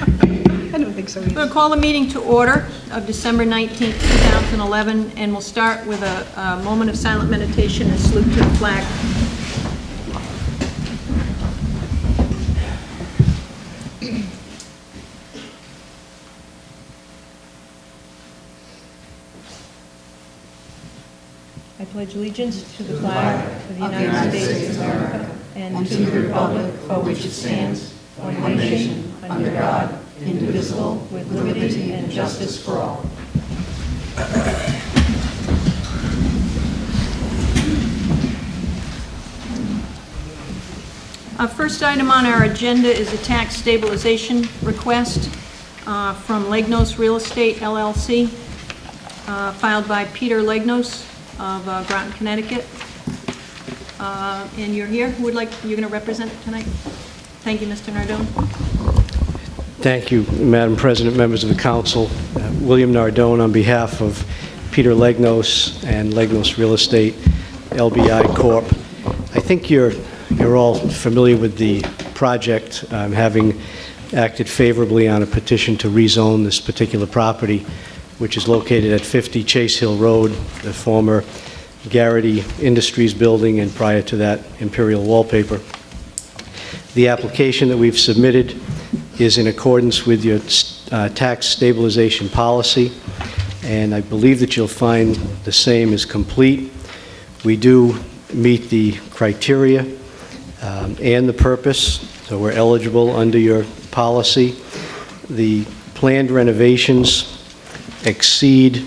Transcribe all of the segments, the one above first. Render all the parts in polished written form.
I don't think so We're going either. to call the meeting to order of December 19th, 2011, and we'll start with a moment of silent meditation and salute to the flag. I pledge allegiance to the flag of the United States of America and to the republic for which it stands, one nation, under God, indivisible, with liberty and justice for all. Our first item on our agenda is a tax stabilization request from Legnos Real Estate, LLC, filed by Peter Legnos of Groton, Connecticut. And you're here. You're going to represent it tonight? Thank you, Mr. Nardone. Thank you, Madam President, members of the council. William Nardone on behalf of Peter Legnos and Legnos Real Estate, LBI Corp. I think you're all familiar with the project, having acted favorably on a petition to rezone this particular property, which is located at 50 Chase Hill Road, the former Garrity Industries building, and prior to that, Imperial Wallpaper. The application that we've submitted is in accordance with your tax stabilization policy, and I believe that you'll find the same is complete. We do meet the criteria and the purpose, so we're eligible under your policy. The planned renovations exceed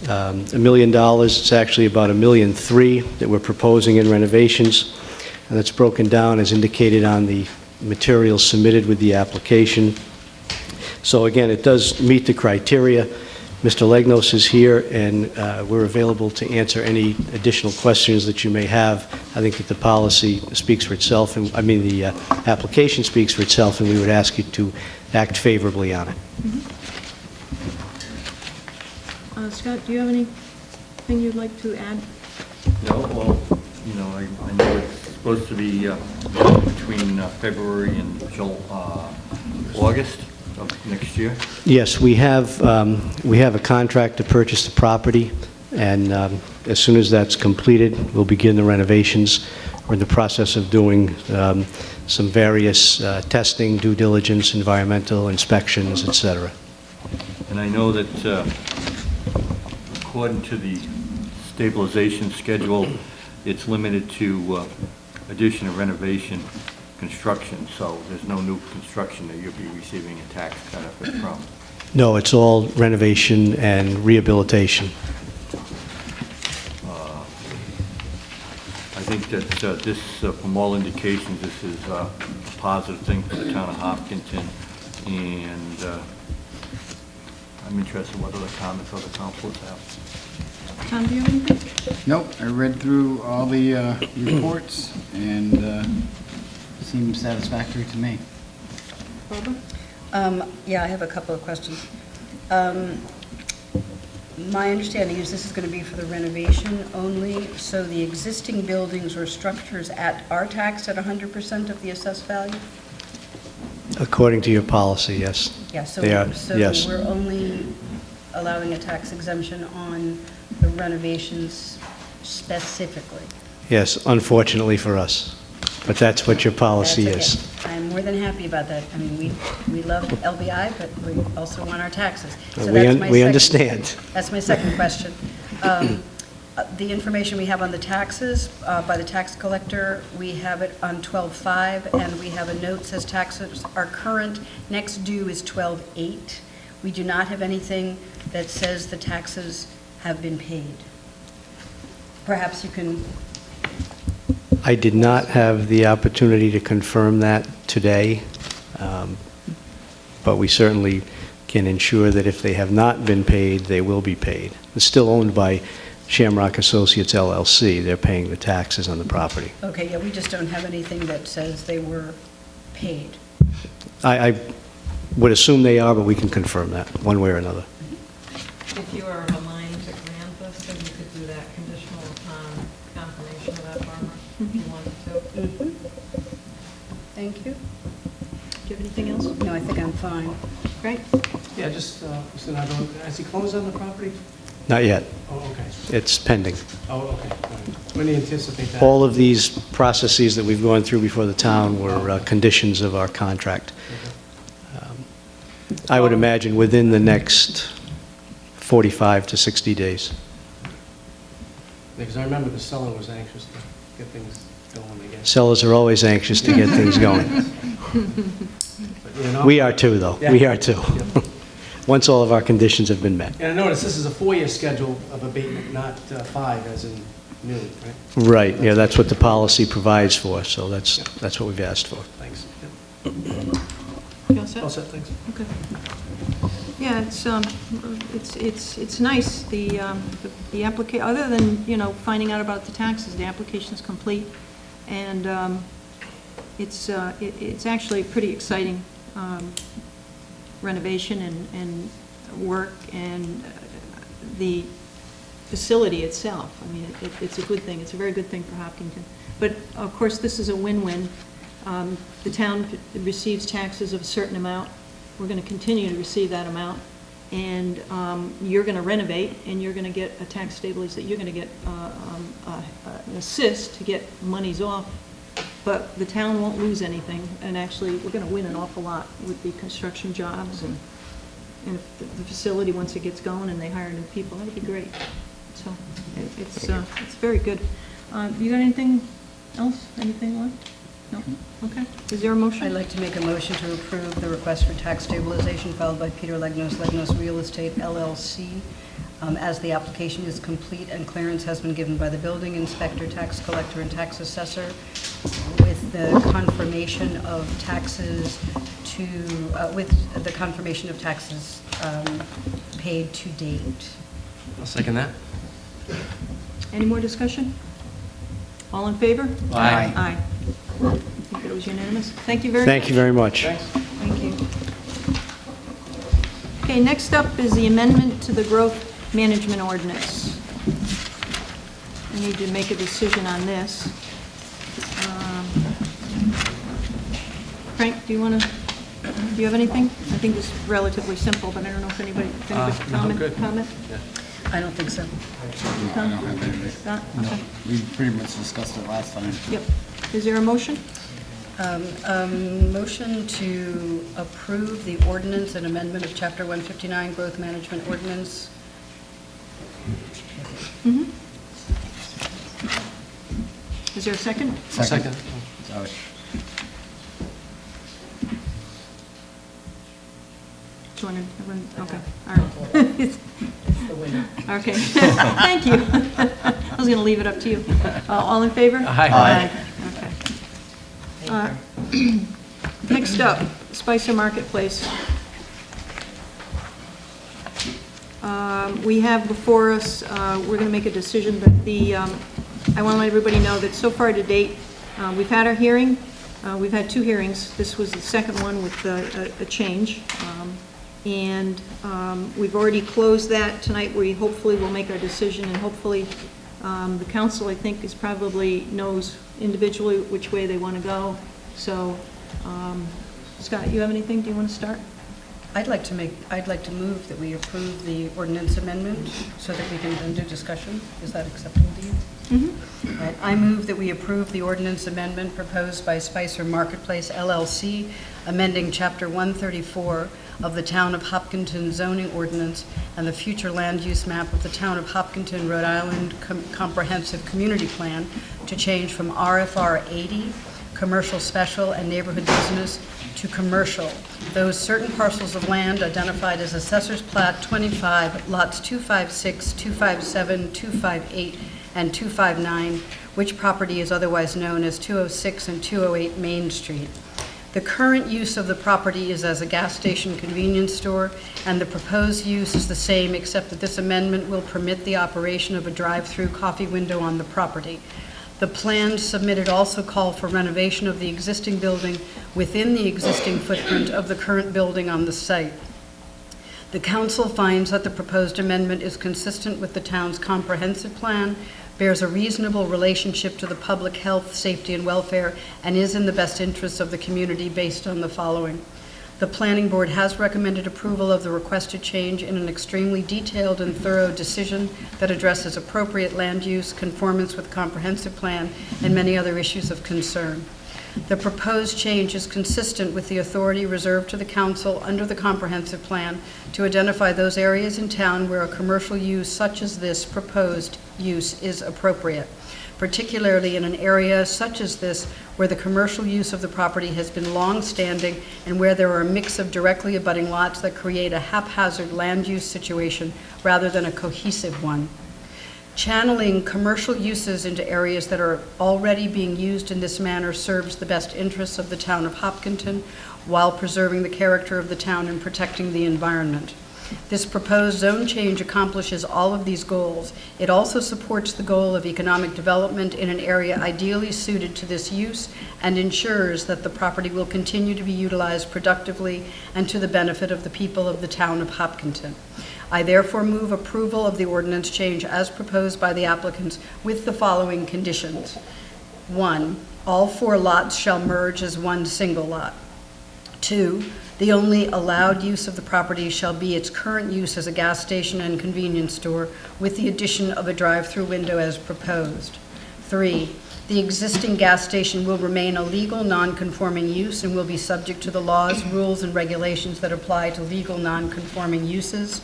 $1 million. It's actually about $1.3 million that we're proposing in renovations, and that's broken down as indicated on the materials submitted with the application. So again, it does meet the criteria. Mr. Legnos is here, and we're available to answer any additional questions that you may have. I think that the policy speaks for itself, and the application speaks for itself, and we would ask you to act favorably on it. Scott, do you have anything you'd like to add? No, well, I know it's supposed to be between February and August of next year. Yes, we have a contract to purchase the property, and as soon as that's completed, we'll begin the renovations. We're in the process of doing some various testing, due diligence, environmental inspections, etc. And I know that according to the stabilization schedule, it's limited to addition or renovation construction, so there's no new construction that you'll be receiving a tax benefit from. No, it's all renovation and rehabilitation. I think that this, from all indications, this is a positive thing for the town of Hopkinton, and I'm interested in what other comments other councilors have. Tom, do you have anything? Nope, I read through all the reports, and seems satisfactory to me. Barbara? Yeah, I have a couple of questions. My understanding is this is going to be for the renovation only, so the existing buildings or structures are taxed at 100% of the assessed value? According to your policy, yes. Yeah, so, They are, so yes. we're only allowing a tax exemption on the renovations specifically. Yes, unfortunately for us. But that's what your policy That's is. okay. I'm more than happy about that. I mean, we love LBI, but we also want our taxes. So We that's my second- understand. That's my second question. The information we have on the taxes by the tax collector, we have it on 12/5, and we have a note says taxes are current, next due is 12/8. We do not have anything that says the taxes have been paid. Perhaps you can... I did not have the opportunity to confirm that today, but we certainly can ensure that if they have not been paid, they will be paid. It's still owned by Shamrock Associates, LLC. They're paying the taxes on the property. Okay, yeah, we just don't have anything that says they were paid. I would assume they are, but we can confirm that one way or another. If you are of a mind to grant this, then you could do that conditional upon confirmation of that, Barbara, if you wanted to. Thank you. Do you have anything else? No, I think I'm fine. Great. Yeah, just, Mr. Nardone, has he closed on the property? Not yet. Oh, okay. It's pending. Oh, okay. All right. When do you anticipate that? All of these processes that we've gone through before the town were conditions of our contract. I would imagine within the next 45 to 60 days. Because I remember the seller was anxious to get things going, I guess. Sellers are always anxious to get things going. But, you know, We are too, though. Yeah. We are too. Yeah. Once all of our conditions have been met. And I notice this is a 4-year schedule of abatement, not 5 as in new, right? Right, yeah, that's what the policy provides for, so that's what we've asked for. Thanks. You all set? All set, thanks. Okay. Yeah, it's nice, the application, other than, you know, finding out about the taxes, the application's complete, and it's actually pretty exciting renovation and work, and the facility itself. I mean, it's a good thing. It's a very good thing for Hopkinton. But, of course, this is a win-win. The town receives taxes of a certain amount. We're going to continue to receive that amount. And you're going to renovate, and you're going to get a tax stabilization. You're going to get an assist to get monies off. But the town won't lose anything. And actually, we're going to win an awful lot with the construction jobs. And if the facility, once it gets going and they hire new people, that'll be great. So it's very good. You got anything else? Anything left? No? Okay. Is there a motion? I'd like to make a motion to approve the request for tax stabilization filed by Peter Legnos, Legnos Real Estate, LLC, as the application is complete and clearance has been given by the building inspector, tax collector, and tax assessor, with the confirmation of taxes paid to date. I'll second that. Any more discussion? All in favor? Aye. Aye. I think it was unanimous. Thank you very much. Thank you very much. Thanks. Thank you. Okay, next up is the amendment to the growth management ordinance. I need to make a decision on this. Frank, do you have anything? I think this is relatively simple, but I don't know if anybody, No, good. comment? Yeah. I don't think so. I don't have anything. Scott? Okay. We pretty much discussed it last time. Yep. Is there a motion? Motion to approve the ordinance and amendment of Chapter 159 Growth Management Ordinance. Is there a second? Second. Sorry. Do you want to, everyone, okay, all right. It's the winner. Okay, thank you. I was going to leave it up to you. All in favor? Aye. Okay. Next up, Spicer Marketplace. We have before us, we're going to make a decision, but I want to let everybody know that so far to date, we've had our hearing. We've had 2 hearings. This was the second one with a change. And we've already closed that. Tonight we hopefully will make our decision, and hopefully the council, I think, is probably knows individually which way they want to go. So, Scott, you have anything? Do you want to start? I'd like to move that we approve the ordinance amendment so that we can then do discussion. Is that acceptable to you? Mm-hmm. Right. I move that we approve the ordinance amendment proposed by Spicer Marketplace LLC, amending Chapter 134 of the Town of Hopkinton zoning ordinance and the future land use map of the Town of Hopkinton, Rhode Island Comprehensive Community Plan to change from RFR 80, commercial special and neighborhood business, to commercial. Those certain parcels of land identified as Assessors Plat 25, lots 256, 257, 258, and 259, which property is otherwise known as 206 and 208 Main Street. The current use of the property is as a gas station convenience store, and the proposed use is the same, except that this amendment will permit the operation of a drive-through coffee window on the property. The plans submitted also call for renovation of the existing building within the existing footprint of the current building on the site. The council finds that the proposed amendment is consistent with the town's comprehensive plan, bears a reasonable relationship to the public health, safety, and welfare, and is in the best interests of the community based on the following. The Planning Board has recommended approval of the requested change in an extremely detailed and thorough decision that addresses appropriate land use, conformance with comprehensive plan, and many other issues of concern. The proposed change is consistent with the authority reserved to the council under the comprehensive plan to identify those areas in town where a commercial use such as this proposed use is appropriate, particularly in an area such as this where the commercial use of the property has been long-standing and where there are a mix of directly abutting lots that create a haphazard land use situation rather than a cohesive one. Channeling commercial uses into areas that are already being used in this manner serves the best interests of the town of Hopkinton while preserving the character of the town and protecting the environment. This proposed zone change accomplishes all of these goals. It also supports the goal of economic development in an area ideally suited to this use and ensures that the property will continue to be utilized productively and to the benefit of the people of the town of Hopkinton. I therefore move approval of the ordinance change as proposed by the applicants with the following conditions. 1, all 4 lots shall merge as one single lot. 2, the only allowed use of the property shall be its current use as a gas station and convenience store with the addition of a drive-through window as proposed. 3, the existing gas station will remain a legal non-conforming use and will be subject to the laws, rules, and regulations that apply to legal non-conforming uses.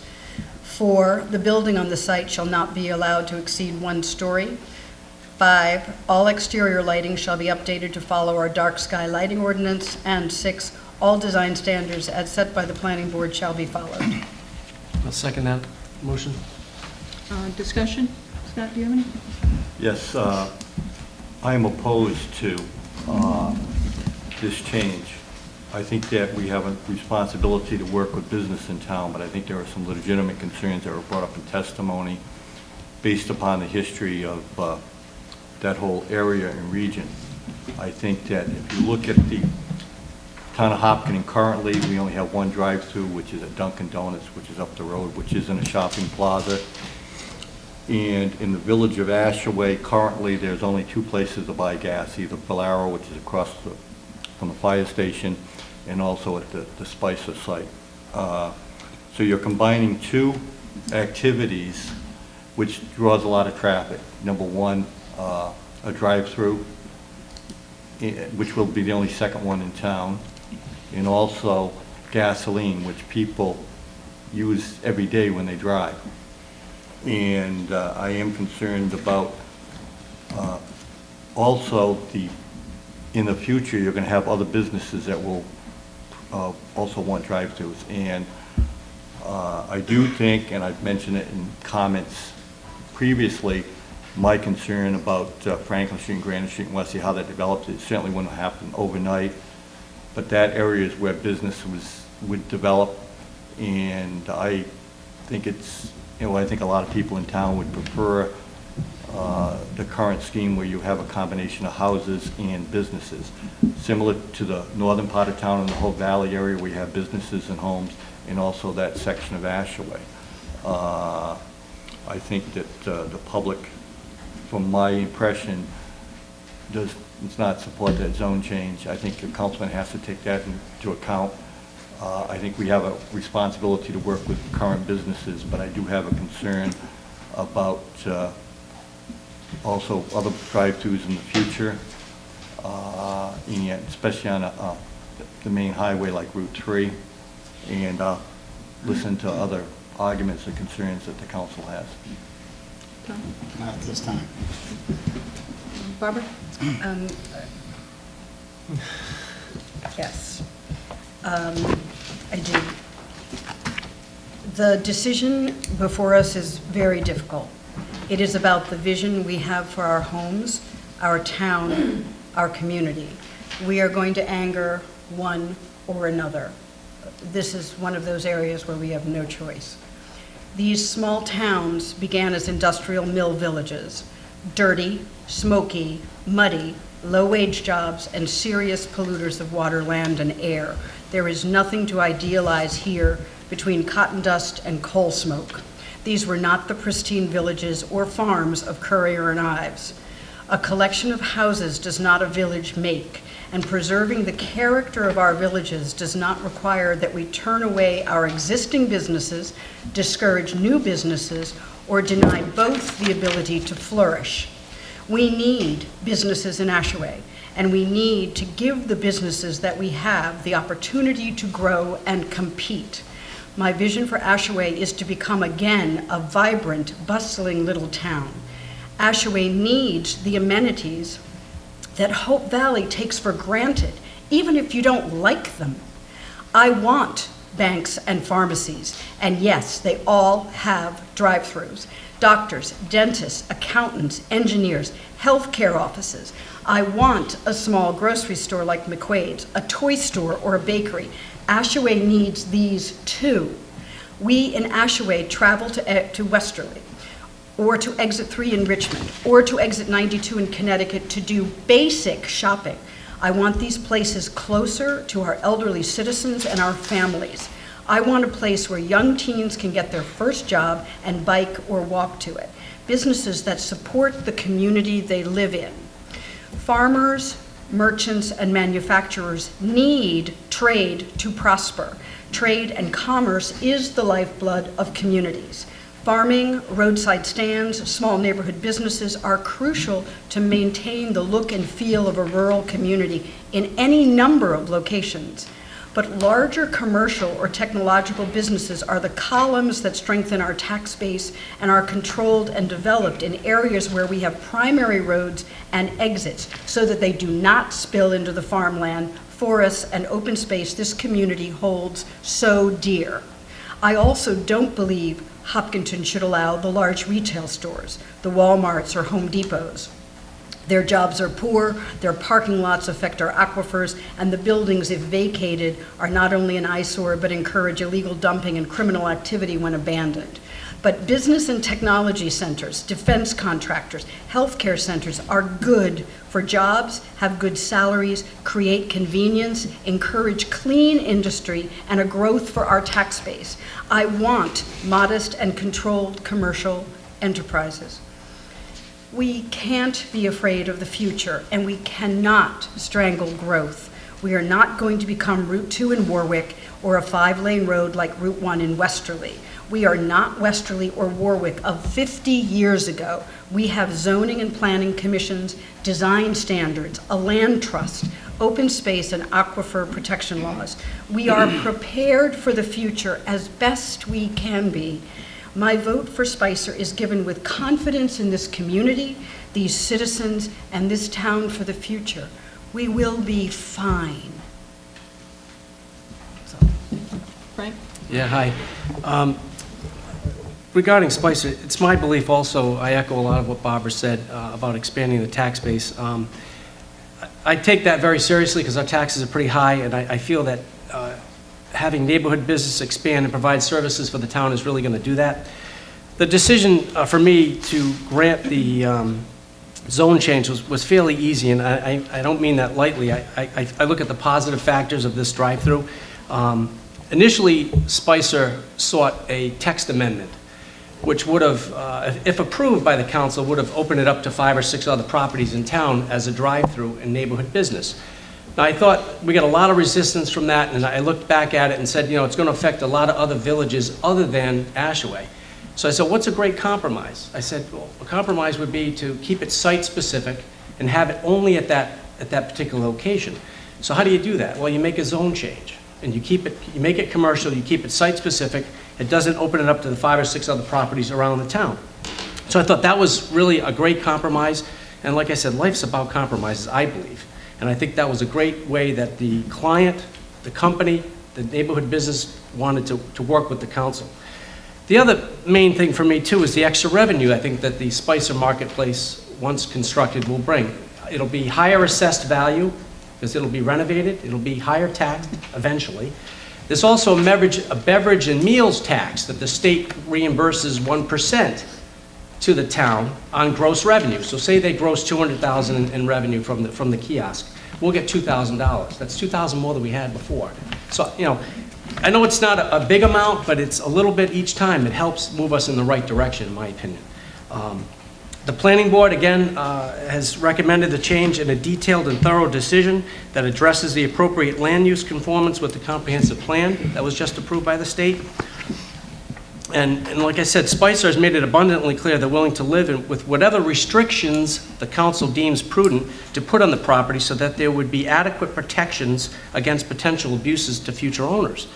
4, the building on the site shall not be allowed to exceed 1 story. 5, all exterior lighting shall be updated to follow our dark sky lighting ordinance. And 6, all design standards as set by the planning board shall be followed. I'll second that motion. Discussion? Scott, do you have any? Yes, I am opposed to this change. I think that we have a responsibility to work with business in town, but I think there are some legitimate concerns that were brought up in testimony based upon the history of that whole area and region. I think that if you look at the town of Hopkinton currently, we only have 1 drive-through, which is at Dunkin' Donuts, which is up the road, which isn't a shopping plaza. And in the village of Ashaway, currently, there's only 2 places to buy gas, either Valero, which is across from the fire station, and also at the Spicer site. So you're combining 2 activities which draws a lot of traffic. Number 1, a drive-through, which will be the only second one in town, and also gasoline, which people use every day when they drive. And I am concerned about also in the future, you're going to have other businesses that will also want drive-throughs. And I do think, and I've mentioned it in comments previously, my concern about Franklin Street and Granite Street and Wesley, how that develops, it certainly wouldn't happen overnight. But that area is where business would develop, and I think it's, I think a lot of people in town would prefer the current scheme where you have a combination of houses and businesses. Similar to the northern part of town and the whole valley area, we have businesses and homes, and also that section of Ashaway. I think that the public, from my impression, does not support that zone change. I think the councilman has to take that into account. I think we have a responsibility to work with current businesses, but I do have a concern about also other drive-thrus in the future, and especially on the main highway like Route 3, and listen to other arguments and concerns that the council has. Tom? Not at this time. Barbara? Yes. I do. The decision before us is very difficult. It is about the vision we have for our homes, our town, our community. We are going to anger one or another. This is one of those areas where we have no choice. These small towns began as industrial mill villages, dirty, smoky, muddy, low-wage jobs, and serious polluters of water, land, and air. There is nothing to idealize here between cotton dust and coal smoke. These were not the pristine villages or farms of Currier and Ives. A collection of houses does not a village make, and preserving the character of our villages does not require that we turn away our existing businesses, discourage new businesses, or deny both the ability to flourish. We need businesses in Ashaway, and we need to give the businesses that we have the opportunity to grow and compete. My vision for Ashaway is to become again a vibrant, bustling little town. Ashaway needs the amenities that Hope Valley takes for granted, even if you don't like them. I want banks and pharmacies, and yes, they all have drive-thrus. Doctors, dentists, accountants, engineers, healthcare offices. I want a small grocery store like McQuaid's, a toy store or a bakery. Ashaway needs these too. We in Ashaway travel to Westerly, or to Exit 3 in Richmond, or to Exit 92 in Connecticut to do basic shopping. I want these places closer to our elderly citizens and our families. I want a place where young teens can get their first job and bike or walk to it. Businesses that support the community they live in. Farmers, merchants, and manufacturers need trade to prosper. Trade and commerce is the lifeblood of communities. Farming, roadside stands, small neighborhood businesses are crucial to maintain the look and feel of a rural community in any number of locations. But larger commercial or technological businesses are the columns that strengthen our tax base and are controlled and developed in areas where we have primary roads and exits so that they do not spill into the farmland, forests, and open space this community holds so dear. I also don't believe Hopkinton should allow the large retail stores, the Walmarts or Home Depots. Their jobs are poor, their parking lots affect our aquifers, and the buildings, if vacated, are not only an eyesore but encourage illegal dumping and criminal activity when abandoned. But business and technology centers, defense contractors, healthcare centers are good for jobs, have good salaries, create convenience, encourage clean industry, and a growth for our tax base. I want modest and controlled commercial enterprises. We can't be afraid of the future, and we cannot strangle growth. We are not going to become Route 2 in Warwick or a 5-lane road like Route 1 in Westerly. We are not Westerly or Warwick of 50 years ago. We have zoning and planning commissions, design standards, a land trust, open space, and aquifer protection laws. We are prepared for the future as best we can be. My vote for Spicer is given with confidence in this community, these citizens, and this town for the future. We will be fine. Frank? Yeah, hi. Regarding Spicer, it's my belief also, I echo a lot of what Barbara said about expanding the tax base. I take that very seriously because our taxes are pretty high, and I feel that having neighborhood business expand and provide services for the town is really going to do that. The decision for me to grant the zone change was fairly easy, and I don't mean that lightly. I look at the positive factors of this drive-through. Initially, Spicer sought a text amendment, which would have, if approved by the council, would have opened it up to 5 or 6 other properties in town as a drive-through and neighborhood business. Now, I thought we got a lot of resistance from that, and I looked back at it and said, you know, it's going to affect a lot of other villages other than Ashaway. So I said, what's a great compromise? I said, well, a compromise would be to keep it site-specific and have it only at that particular location. So how do you do that? Well, you make a zone change, and you make it commercial, you keep it site-specific. It doesn't open it up to the 5 or 6 other properties around the town. So I thought that was really a great compromise, and like I said, life's about compromises, I believe. And I think that was a great way that the client, the company, the neighborhood business wanted to work with the council. The other main thing for me, too, is the extra revenue I think that the Spicer Marketplace, once constructed, will bring. It'll be higher assessed value because it'll be renovated. It'll be higher taxed eventually. There's also a beverage and meals tax that the state reimburses 1% to the town on gross revenue. So say they gross $200,000 in revenue from the kiosk. We'll get $2,000. That's $2,000 more than we had before. So, you know, I know it's not a big amount, but it's a little bit each time. It helps move us in the right direction, in my opinion. The planning board, again, has recommended the change in a detailed and thorough decision that addresses the appropriate land use conformance with the comprehensive plan that was just approved by the state. And like I said, Spicer has made it abundantly clear they're willing to live with whatever restrictions the council deems prudent to put on the property so that there would be adequate protections against potential abuses to future owners.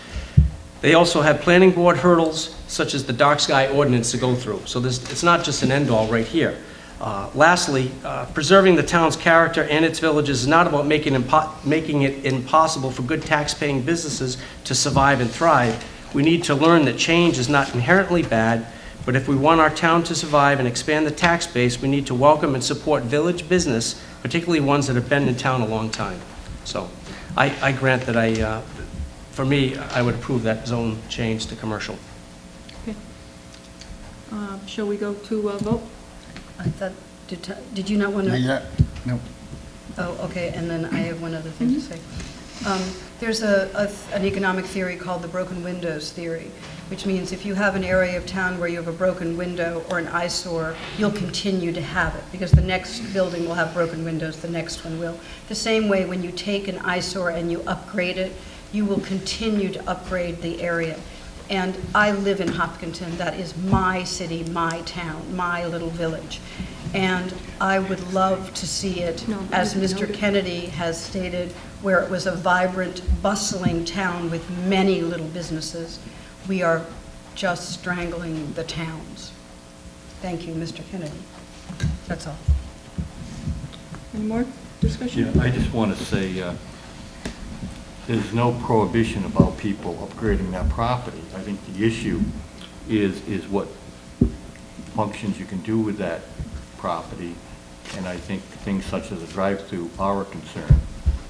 They also have planning board hurdles, such as the dark sky ordinance to go through. So it's not just an end-all right here. Lastly, preserving the town's character and its villages is not about making it impossible for good tax-paying businesses to survive and thrive. We need to learn that change is not inherently bad, but if we want our town to survive and expand the tax base, we need to welcome and support village business, particularly ones that have been in town a long time. So I grant that for me, I would approve that zone change to commercial. Okay. Shall we go to a vote? I thought, did you not want to? Not yet. Nope. Oh, okay, and then I have one other thing to say. There's an economic theory called the broken windows theory, which means if you have an area of town where you have a broken window or an eyesore, you'll continue to have it, because the next building will have broken windows, the next one will. The same way, when you take an eyesore and you upgrade it, you will continue to upgrade the area. And I live in Hopkinton. That is my city, my town, my little village. And I would love to see it, as Mr. Kennedy has stated, where it was a vibrant, bustling town with many little businesses. We are just strangling the towns. Thank you, Mr. Kennedy. That's all. Any more discussion? Yeah, I just want to say, there's no prohibition about people upgrading that property. I think the issue is what functions you can do with that property, and I think things such as a drive-through are a concern,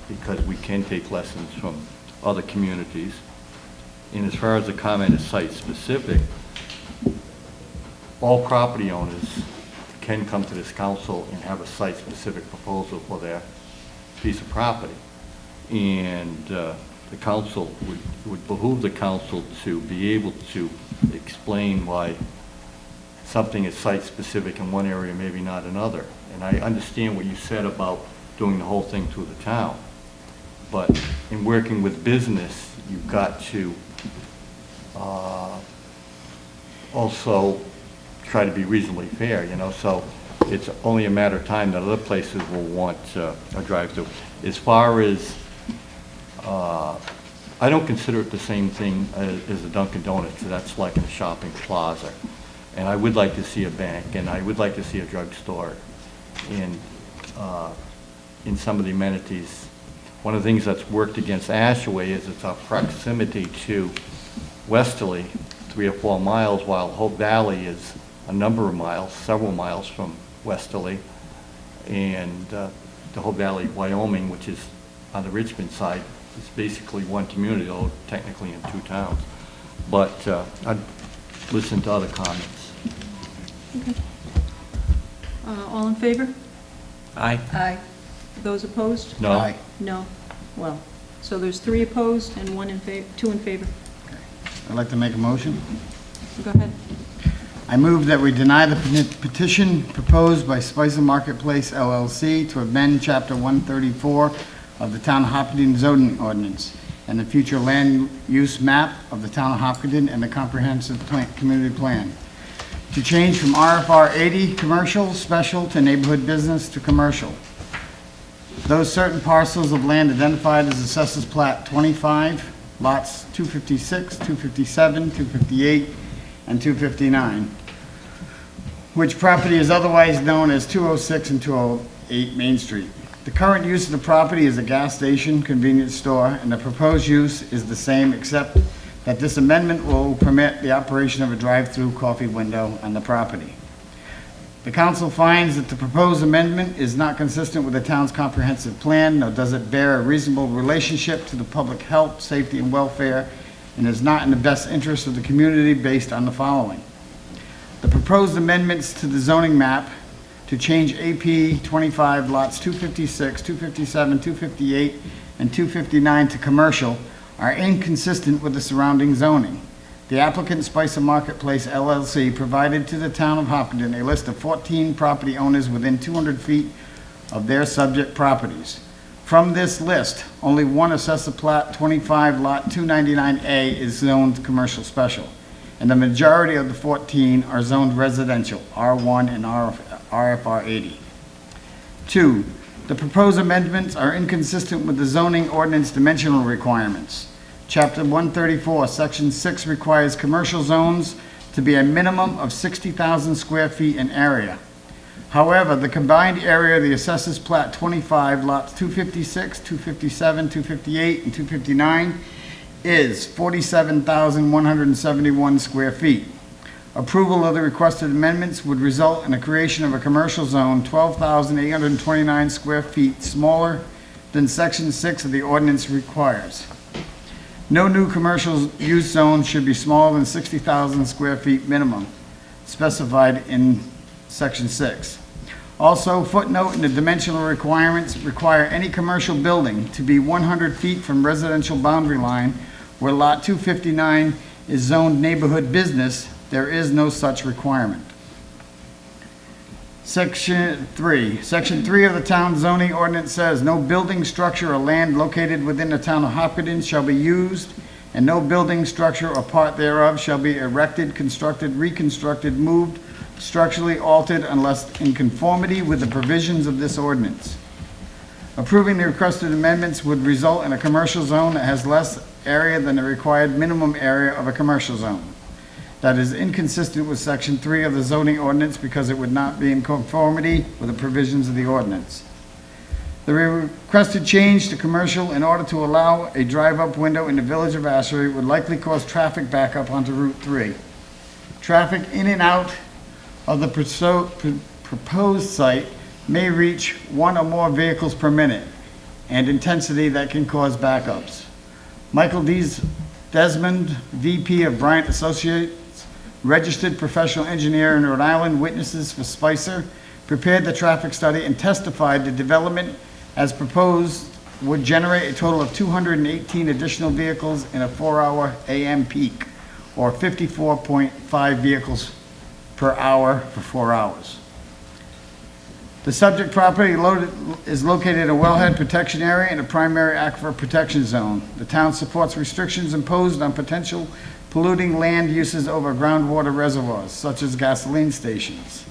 because we can take lessons from other communities. And as far as the comment is site-specific, all property owners can come to this council and have a site-specific proposal for their piece of property. And the council would behoove the council to be able to explain why something is site-specific in one area, maybe not another. And I understand what you said about doing the whole thing through the town. But in working with business, you've got to also try to be reasonably fair, you know, so it's only a matter of time that other places will want a drive-through. As far as, I don't consider it the same thing as a Dunkin' Donuts. That's like in a shopping plaza. And I would like to see a bank, and I would like to see a drugstore in some of the amenities. One of the things that's worked against Ashaway is its proximity to Westerly, 3 or 4 miles, while Hope Valley is a number of miles, several miles from Westerly, and the Hope Valley, Wyoming, which is on the Richmond side, is basically one community, although technically in 2 towns. But I'd listen to other comments. Okay. All in favor? Aye. Aye. Those opposed? No? Aye. No. Well, so there's 3 opposed and 2 in favor. I'd like to make a motion. Go ahead. I move that we deny the petition proposed by Spicer Marketplace LLC to amend Chapter 134 of the Town of Hopkinton zoning ordinance and the future land use map of the Town of Hopkinton and the comprehensive community plan to change from RFR 80 commercial special to neighborhood business to commercial. Those certain parcels of land identified as Assessors Plat 25, lots 256, 257, 258, and 259, which property is otherwise known as 206 and 208 Main Street. The current use of the property is a gas station, convenience store, and the proposed use is the same, except that this amendment will permit the operation of a drive-through coffee window on the property. The council finds that the proposed amendment is not consistent with the town's comprehensive plan, nor does it bear a reasonable relationship to the public health, safety, and welfare, and is not in the best interest of the community based on the following. The proposed amendments to the zoning map to change AP 25 lots 256, 257, 258, and 259 to commercial are inconsistent with the surrounding zoning. The applicant, Spicer Marketplace LLC, provided to the town of Hopkinton a list of 14 property owners within 200 feet of their subject properties. From this list, only one Assessor Plat 25 Lot 299A is zoned commercial special, and the majority of the 14 are zoned residential, R1 and RFR 80. 2, the proposed amendments are inconsistent with the zoning ordinance dimensional requirements. Chapter 134, Section 6 requires commercial zones to be a minimum of 60,000 square feet in area. However, the combined area of the Assessors Plat 25, lots 256, 257, 258, and 259 is 47,171 square feet. Approval of the requested amendments would result in the creation of a commercial zone 12,829 square feet smaller than Section 6 of the ordinance requires. No new commercial use zone should be smaller than 60,000 square feet minimum specified in Section 6. Also, footnote in the dimensional requirements require any commercial building to be 100 feet from residential boundary line where Lot 259 is zoned neighborhood business. There is no such requirement. Section 3 of the town zoning ordinance says, no building, structure, or land located within the town of Hopkinton shall be used, and no building, structure, or part thereof shall be erected, constructed, reconstructed, moved, structurally altered unless in conformity with the provisions of this ordinance. Approving the requested amendments would result in a commercial zone that has less area than the required minimum area of a commercial zone. That is inconsistent with Section 3 of the zoning ordinance because it would not be in conformity with the provisions of the ordinance. The requested change to commercial in order to allow a drive-up window in the village of Asbury would likely cause traffic backup onto Route 3. Traffic in and out of the proposed site may reach one or more vehicles per minute, and intensity that can cause backups. Michael Desmond, VP of Bryant Associates, registered professional engineer in Rhode Island, witnesses for Spicer, prepared the traffic study and testified the development as proposed would generate a total of 218 additional vehicles in a 4-hour AM peak, or 54.5 vehicles per hour for 4 hours. The subject property is located in a wellhead protection area in a primary aquifer protection zone. The town supports restrictions imposed on potential polluting land uses over groundwater reservoirs, such as gasoline stations.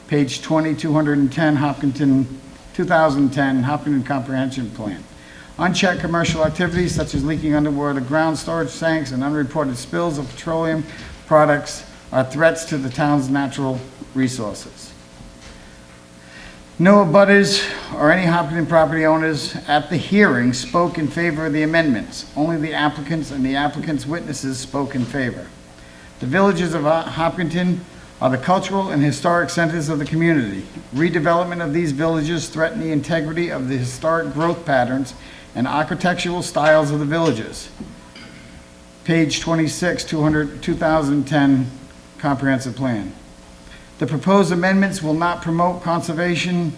Page 20, 210, Hopkinton, 2010, Hopkinton Comprehensive Plan. Unchecked commercial activities such as leaking underwater ground storage tanks and unreported spills of petroleum products are threats to the town's natural resources. No abutters or any Hopkinton property owners at the hearing spoke in favor of the amendments. Only the applicants and the applicant's witnesses spoke in favor. The villages of Hopkinton are the cultural and historic centers of the community. Redevelopment of these villages threaten the integrity of the historic growth patterns and architectural styles of the villages. Page 26, 2010 Comprehensive Plan. The proposed amendments will not promote conservation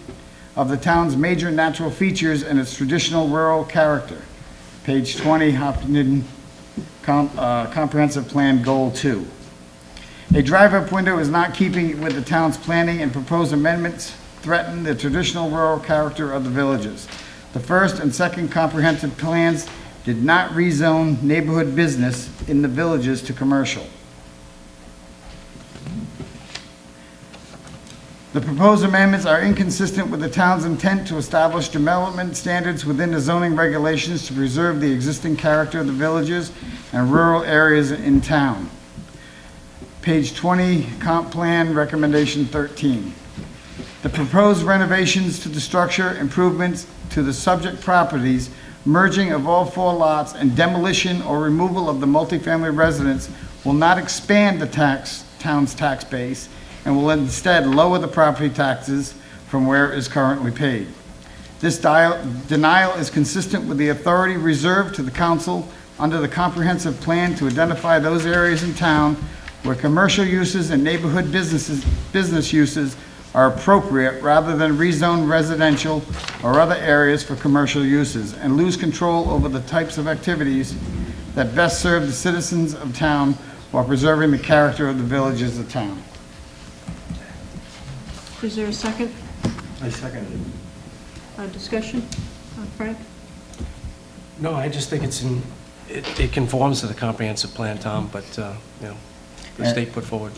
of the town's major natural features and its traditional rural character. Page 20, Hopkinton Comprehensive Plan Goal 2. A drive-up window is not keeping with the town's planning, and proposed amendments threaten the traditional rural character of the villages. The first and second comprehensive plans did not rezone neighborhood business in the villages to commercial. The proposed amendments are inconsistent with the town's intent to establish development standards within the zoning regulations to preserve the existing character of the villages and rural areas in town. Page 20, Comp Plan, Recommendation 13. The proposed renovations to the structure, improvements to the subject properties, merging of all 4 lots, and demolition or removal of the multifamily residence will not expand the town's tax base and will instead lower the property taxes from where it is currently paid. This denial is consistent with the authority reserved to the council under the comprehensive plan to identify those areas in town where commercial uses and neighborhood business uses are appropriate rather than rezone residential or other areas for commercial uses and lose control over the types of activities that best serve the citizens of town while preserving the character of the village as a town. Is there a second I seconded it. discussion? Frank? No, I just think it conforms to the comprehensive plan, Tom, but, the state put forward,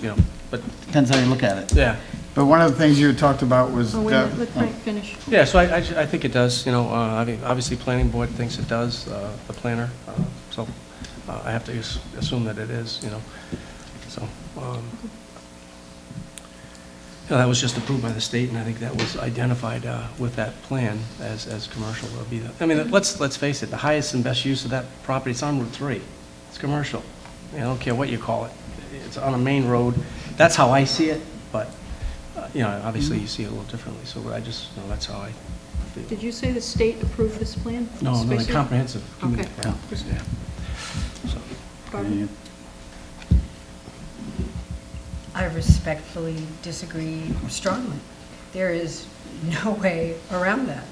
but, Depends how you look at it. yeah. But one of the things you had talked about was... Oh, wait a minute, let Frank finish. Yeah, so I think it does, I mean, obviously, planning board thinks it does, the planner, so I have to assume that it is, so. That was just approved by the state, and I think that was identified with that plan as commercial. It'll be I mean, let's face it, the highest and best use of that property, it's on Route 3. It's commercial. I don't care what you call it. It's on a main road. That's how I see it, but, obviously you see it a little differently, so that's how I feel. Did you say the state approved this plan? No, the Spacer? comprehensive community Okay. plan. Yeah. So, Barbara? I respectfully disagree strongly. There is no way around that.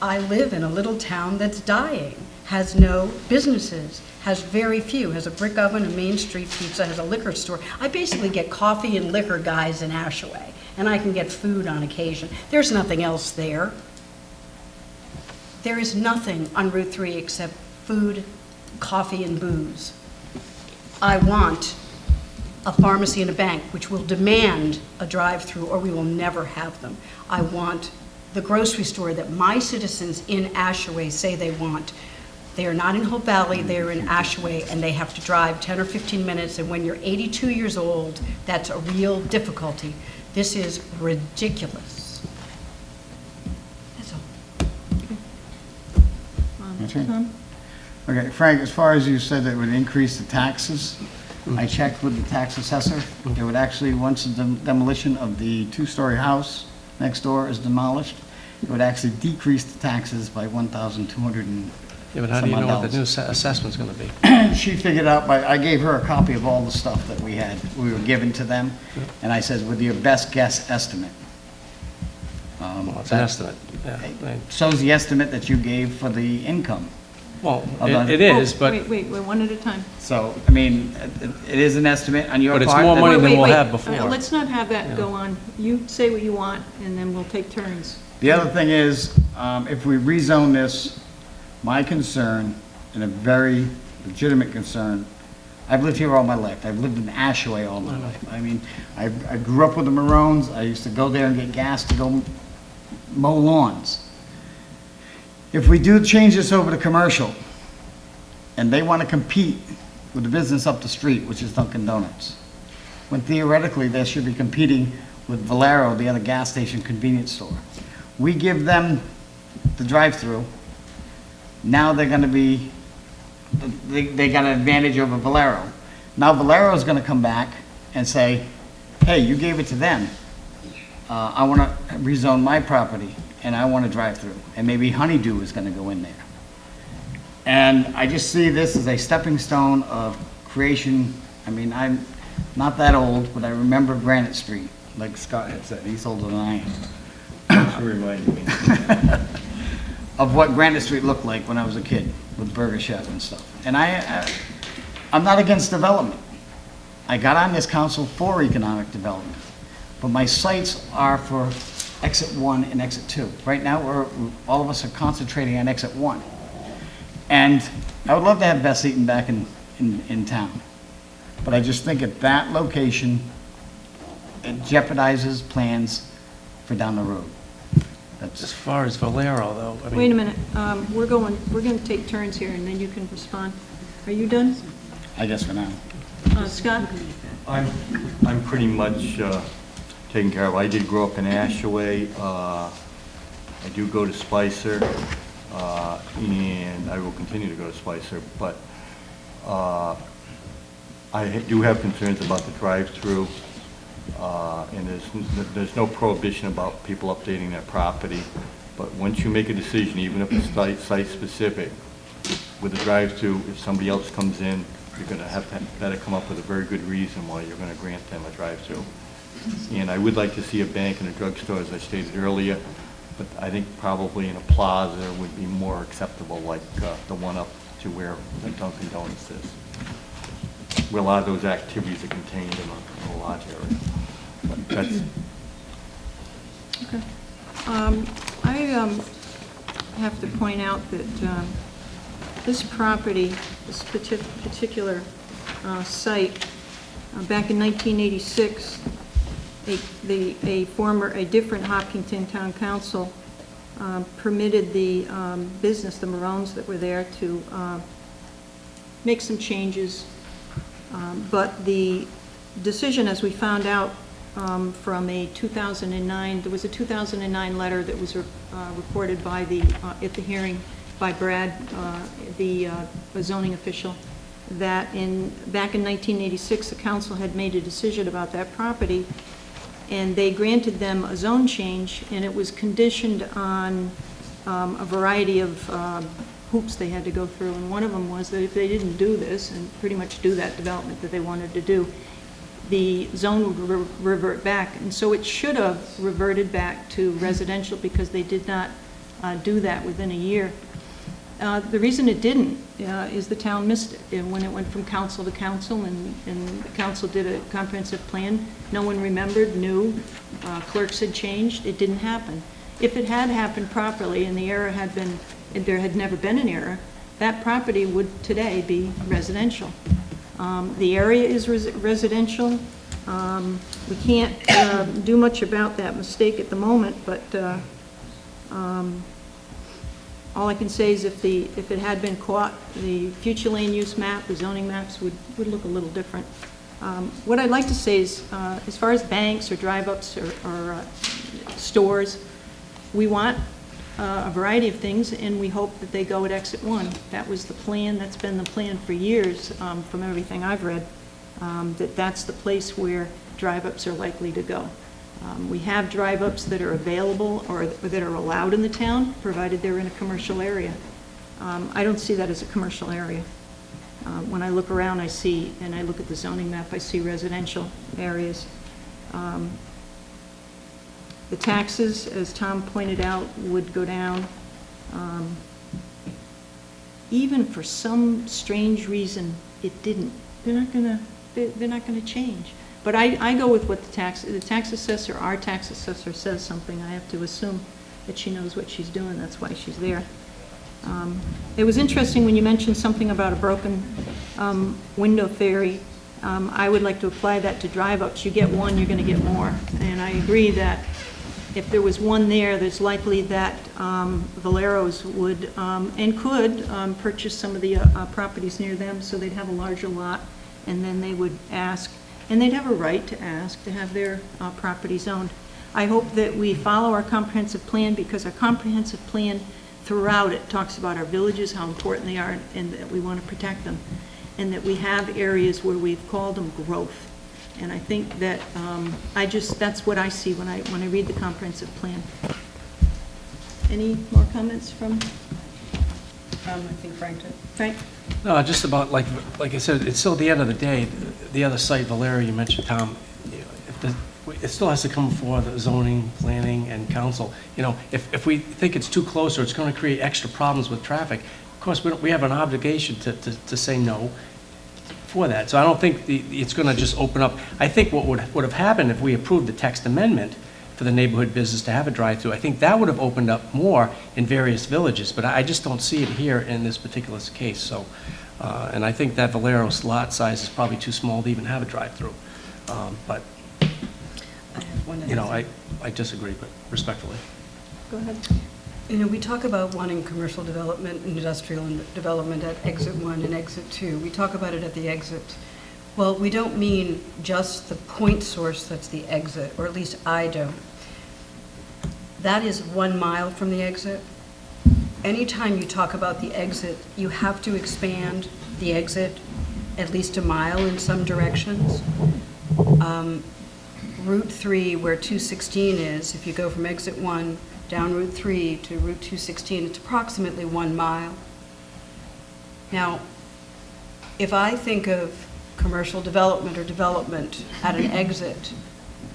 I live in a little town that's dying, has no businesses, has very few, has a brick oven, a Main Street pizza, has a liquor store. I basically get coffee and liquor guys in Ashaway, and I can get food on occasion. There's nothing else there. There is nothing on Route 3 except food, coffee, and booze. I want a pharmacy and a bank, which will demand a drive-through, or we will never have them. I want the grocery store that my citizens in Ashaway say they want. They are not in Hope Valley, they are in Ashaway, and they have to drive 10 or 15 minutes, and when you're 82 years old, that's a real difficulty. This is ridiculous. That's all. Okay. Tom? Okay, Frank, as far as you said that it would increase the taxes, I checked with the tax assessor. It would actually, once the demolition of the two-story house next door is demolished, it would actually decrease the taxes by $1,200 and yeah, but how do you some know odd what the new dollars. assessment's going to be? She figured out I gave her a copy of all the stuff that we were given to them, and I said, with your best guess estimate. Well, it's an estimate, yeah. Right. So's the estimate that you gave for the income. Well, Hold it is, Oh, but Wait, one at a time. So, I mean, it is an estimate on your part. But it's more that- money than Wait, we'll wait, have before. Let's not have that Yeah. go on. You say what you want, and then we'll take turns. The other thing is, if we rezone this, my concern, and a very legitimate concern, I've lived here all my life. I've lived in Ashaway all my life. I mean, I grew up with the Maroons. I used to go there and get gas to go mow lawns. If we do change this over to commercial, and they want to compete with the business up the street, which is Dunkin' Donuts, when theoretically they should be competing with Valero, the other gas station convenience store. We give them the drive-through, now they're going to be, they got an advantage over Valero. Now Valero's going to come back and say, hey, you gave it to them. I want to rezone my property, and I want a drive-through. And maybe Honeydew is going to go in there. And I just see this as a stepping stone of creation. I mean, I'm not that old, but I remember Granite Street, like Scott had said. He's older than I am. She reminded me. Of what Granite Street looked like when I was a kid with Burger Chef and stuff. And I'm not against development. I got on this council for economic development, but my sights are for exit 1 and exit 2. Right now, all of us are concentrating on exit 1. And I would love to have Bess Eaton back in town. But I just think at that location, it jeopardizes plans for down the road. as That's, far as Valero, though, I mean... Wait a minute, we're going to take turns here, and then you can respond. Are you done? I guess for now. Scott? I'm pretty much taken care of. I did grow up in Ashaway. I do go to Spicer, and I will continue to go to Spicer, but I do have concerns about the drive-through, and there's no prohibition about people updating their property, but once you make a decision, even if it's site-specific, with a drive-through, if somebody else comes in, you're going to better come up with a very good reason why you're going to grant them a drive-through. And I would like to see a bank and a drugstore, as I stated earlier, but I think probably in a plaza would be more acceptable, like the one up to where the Dunkin' Donuts is. where a lot of those activities are contained in a large area. But that's, Okay. I have to point out that this property, this particular site, back in 1986, a different Hopkinton Town Council permitted the business, the Maroons that were there, to make some changes. But the decision, as we found out from a 2009, there was a 2009 letter that was reported by at the hearing by Brad, the zoning official, that back in 1986, the council had made a decision about that property, and they granted them a zone change, and it was conditioned on a variety of hoops they had to go through, and one of them was that if they didn't do this and pretty much do that development that they wanted to do, the zone would revert back. And so it should have reverted back to residential because they did not do that within a year. The reason it didn't is the town missed it. And when it went from council to council and the council did a comprehensive plan, no one remembered, knew, clerks had changed, it didn't happen. If it had happened properly and the error had been, there had never been an error, that property would today be residential. The area is residential. We can't do much about that mistake at the moment, but all I can say is if it had been caught, the future land use map, the zoning maps would look a little different. What I'd like to say is, as far as banks or drive-ups or stores, we want a variety of things, and we hope that they go at exit 1. That was the plan. That's been the plan for years, from everything I've read, that's the place where drive-ups are likely to go. We have drive-ups that are available or that are allowed in the town, provided they're in a commercial area. I don't see that as a commercial area. When I look around, I see, and I look at the zoning map, I see residential areas. The taxes, as Tom pointed out, would go down. Even for some strange reason, it didn't. They're not gonna change. But I go with what the tax assessor, our tax assessor, says something. I have to assume that she knows what she's doing. That's why she's there. It was interesting when you mentioned something about a broken window theory. I would like to apply that to drive-ups. You get one, you're going to get more. And I agree that if there was one there, there's likely that Valero's would and could purchase some of the properties near them, so they'd have a larger lot, and then they would ask, and they'd have a right to ask to have their property zoned. I hope that we follow our comprehensive plan, because our comprehensive plan throughout it talks about our villages, how important they are, and that we want to protect them, and that we have areas where we've called them growth. And I think that that's what I see when I read the comprehensive plan. Any more comments from? I think Frank did. Frank? No, just about, like I said, it's still at the end of the day, the other site, Valeria, you mentioned, Tom, it still has to come before the zoning, planning, and council. You know, if we think it's too close or it's going to create extra problems with traffic, of course, we have an obligation to say no for that. So I don't think it's going to just open up. I think what would have happened if we approved the text amendment for the neighborhood business to have a drive-through, I think that would have opened up more in various villages, but I just don't see it here in this particular case. So, and I think that Valero's lot size is probably too small to even have a drive-through. But, you know, I disagree, but respectfully. Go ahead. You know, we talk about wanting commercial development and industrial development at exit 1 and exit 2. We talk about it at the exit. Well, we don't mean just the point source that's the exit, or at least I don't. That is 1 mile from the exit. Anytime you talk about the exit, you have to expand the exit at least a mile in some directions. Route 3, where 216 is, if you go from exit 1 down Route 3 to Route 216, it's approximately 1 mile. Now, if I think of commercial development or development at an exit,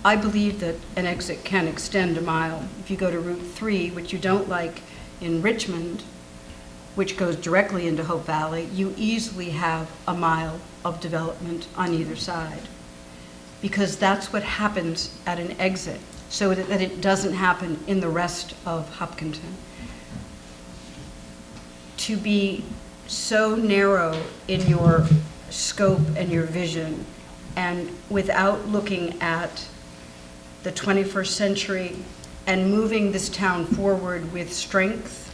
I believe that an exit can extend a mile. If you go to Route 3, which you don't like in Richmond, which goes directly into Hope Valley, you easily have a mile of development on either side. Because that's what happens at an exit, so that it doesn't happen in the rest of Hopkinton. To be so narrow in your scope and your vision, and without looking at the 21st century and moving this town forward with strength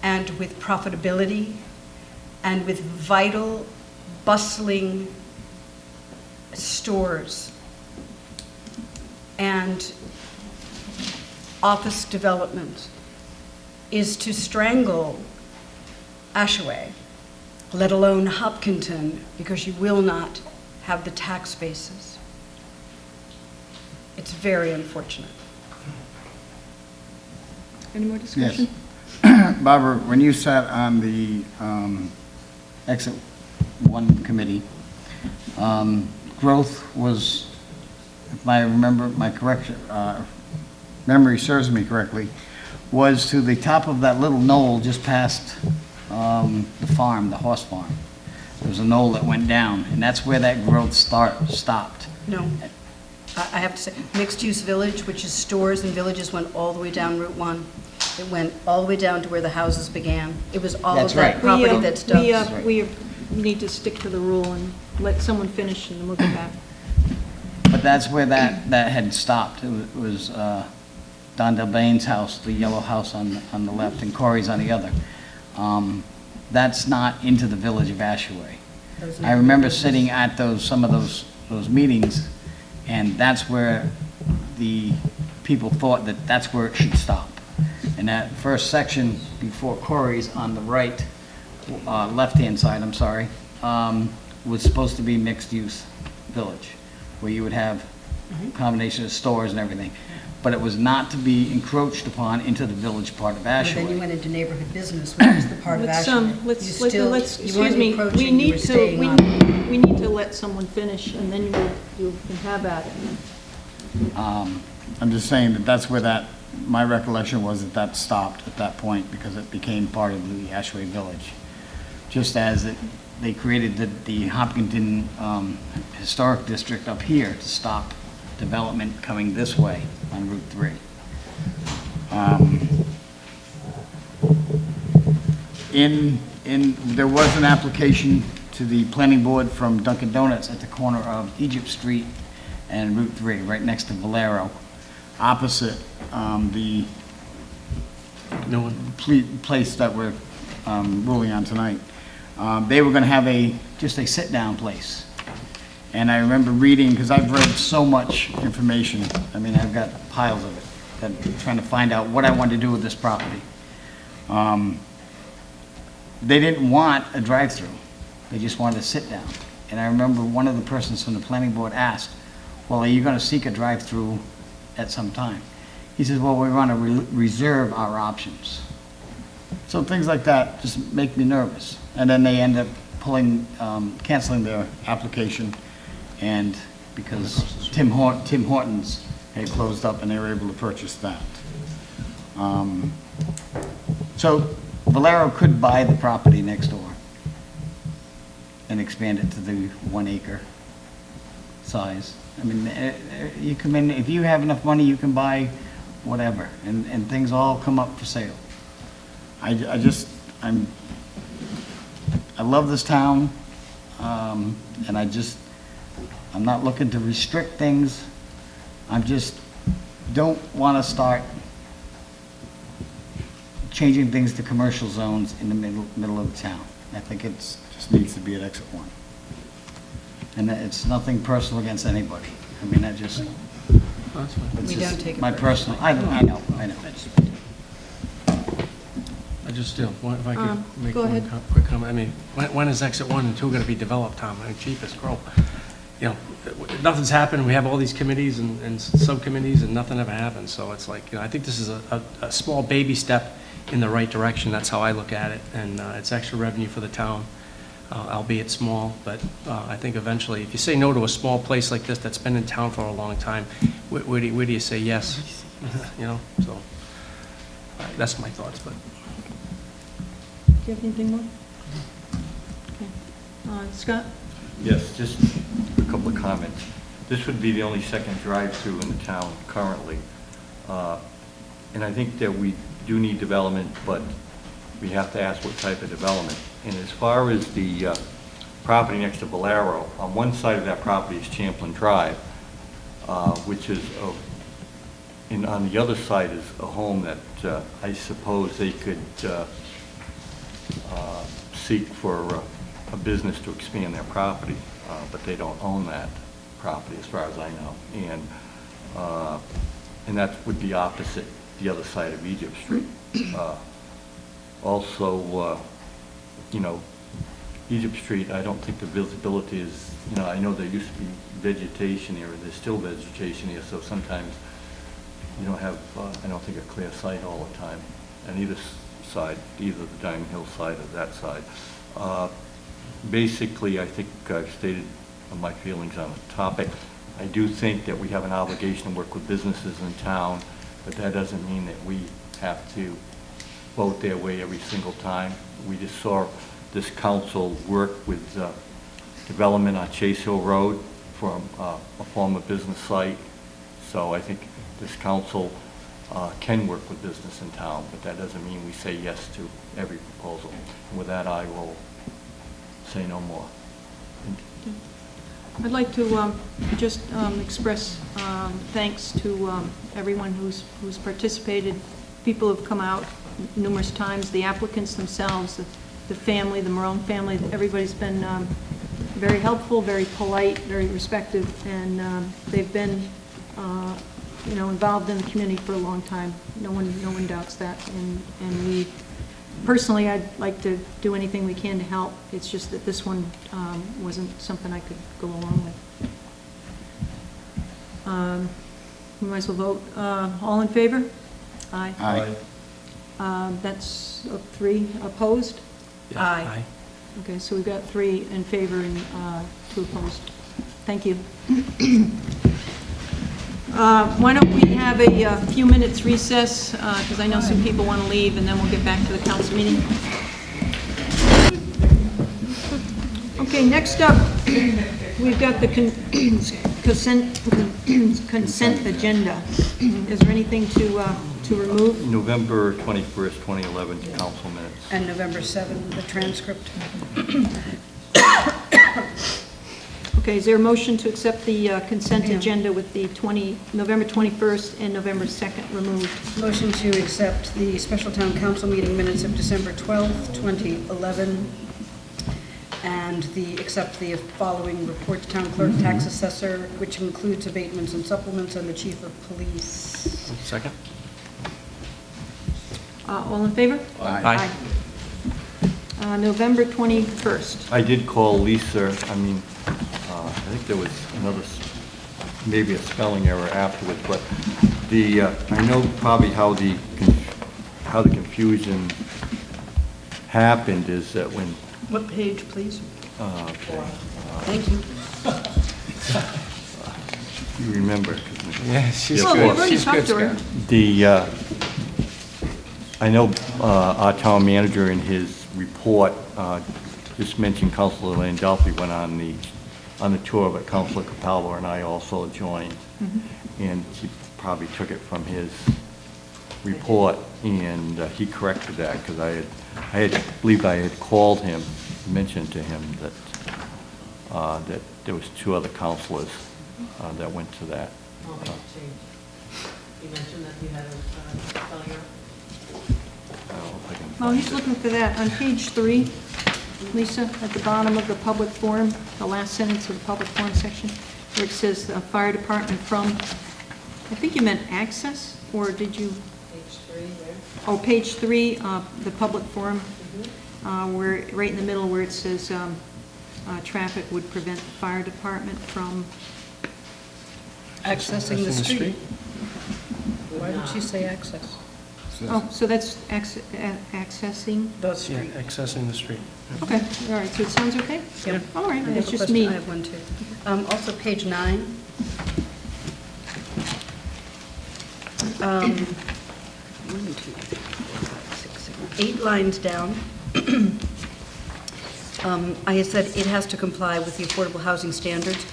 and with profitability and with vital, bustling stores and office development, is to strangle Ashaway, let alone Hopkinton, because you will not have the tax bases. It's very unfortunate. Any more discussion? Yes. Barbara, when you sat on the Exit 1 committee, growth was, if I remember my correction, memory serves me correctly, was to the top of that little knoll just past the farm, the horse farm. There was a knoll that went down, and that's where that growth stopped. No, I have to say, mixed-use village, which is stores and villages, went all the way down Route 1. It went all the way down to where the houses began. It was all That's of that right. property that's done. We need to stick to the rule and let someone finish and then we'll go back. But that's where that had stopped. It was Don Delbane's house, the yellow house on the left, and Corey's on the other. That's not into the village of Ashaway. I remember sitting at some of those meetings, and that's where the people thought that that's where it should stop. And that first section before Corey's on the right, left-hand side, I'm sorry, was supposed to be mixed-use village, where you would have a combination of stores and everything. But it was not to be encroached upon into the village part of But then you Ashaway. went into neighborhood business, which is the part of Ashland. We need to let someone finish and then you can have at it. I'm just saying that's where my recollection was that stopped at that point because it became part of the Ashaway Village. Just as they created the Hopkinton Historic District up here to stop development coming this way on Route 3. There was an application to the planning board from Dunkin' Donuts at the corner of Egypt Street and Route 3, right next to Valero, opposite the No one. place that we're ruling on tonight. They were going to have just a sit-down place. And I remember reading, because I've read so much information, I mean, I've got piles of it, that trying to find out what I wanted to do with this property. They didn't want a drive-through. They just wanted to sit down. And I remember one of the persons from the planning board asked, well, are you going to seek a drive-through at some time? He says, well, we want to reserve our options. So things like that just make me nervous. And then they end up canceling their application, and because Tim Hortons had closed up and they were able to purchase that. So Valero could buy the property next door and expand it to the 1 acre size. I mean, you come in, if you have enough money, you can buy whatever, and things all come up for sale. I love this town, and I'm not looking to restrict things. I just don't want to start changing things to commercial zones in the middle of the town. I think it just needs to be at Exit 1. And it's nothing personal against anybody. I mean, That's fine. it's We just don't take it my personal, I know. I just, if I could make Go one ahead. quick comment. I mean, when is Exit 1 and 2 going to be developed, Tom? I mean, cheapest grow. You know, nothing's happened. We have all these committees and subcommittees, and nothing ever happens. So it's like, I think this is a small baby step in the right direction. That's how I look at it. And it's extra revenue for the town, albeit small. But I think eventually, if you say no to a small place like this that's been in town for a long time, where do you say yes? So that's my thoughts. But you have anything more? Okay. Scott? Yes, just a couple of comments. This would be the only second drive-through in the town currently. And I think that we do need development, but we have to ask what type of development. And as far as the property next to Valero, on one side of that property is Champlain Drive, which is, and on the other side is a home that I suppose they could seek for a business to expand their property, but they don't own that property as far as I know. And that would be opposite the other side of Egypt Street. Also, you know, Egypt Street, I don't think the visibility is, you know, I know there used to be vegetation there, there's still vegetation here, so sometimes you don't have, I don't think, a clear sight all the time on either side, either the Diamond Hill side or that side. Basically, I think I've stated my feelings on the topic. I do think that we have an obligation to work with businesses in town, but that doesn't mean that we have to vote their way every single time. We just saw this council work with development on Chase Hill Road from a former business site. So I think this council can work with business in town, but that doesn't mean we say yes to every proposal. And with that, I will say no more. I'd like to just express thanks to everyone who's participated. People have come out numerous times, the applicants themselves, the family, the Morone family. Everybody's been very helpful, very polite, very respectful, and they've been you know, involved in the community for a long time. No one doubts that. And we, personally, I'd like to do anything we can to help. It's just that this one wasn't something I could go along with. We might as well vote. All in favor? Aye. Aye. That's 3 opposed? Yeah, Aye. Okay, so we've got 3 in favor and 2 opposed. Thank you. Why don't we have a few minutes recess, because I know some people want to leave, and then we'll get back to the council meeting. Okay, next up, we've got the consent agenda. Is there anything to remove? November 21st, 2011, council minutes. And November 7, the transcript. Okay, is there a motion to accept the consent agenda with the November 21st and November 2nd removed? Motion to accept the special town council meeting minutes of December 12th, 2011, and accept the following report to town clerk, tax assessor, which includes abatements and supplements, and the chief of police. Second? All in favor? Aye. November 21st. I did call Lisa, I think there was maybe a spelling error afterwards, but I know probably how the confusion happened is that when... What page, please? Okay. Thank you. You remember. Yeah, she's Well, good. we've already She's talked good, to her. Scott. I know our town manager in his report just mentioned Councilor Landolfi went on the tour, but Councilor Capalvo and I also joined. And he probably took it from his report, and he corrected that, because I believe I had called him, mentioned to him that there was 2 other councilors that went to that. You mentioned that you had a spelling error. I don't know if I can Oh, find he's it. looking for that. On page 3, Lisa, at the bottom of the public forum, the last sentence of the public forum section, where it says fire department from, I think you meant access, or did you? Page 3 there. Oh, page 3, the public forum, where, right in the middle where it says traffic would prevent the fire department from, Accessing the street. Why did she say access? oh, so that's accessing? The Yeah, street. accessing the street. Okay, all right, so it sounds okay? Yep. All right, I have it's a just question. me. I have one, too. Also, page 9. 1, 2, 3, 4, 5, 6, 7, 8 lines down. I had said it has to comply with the affordable housing standards.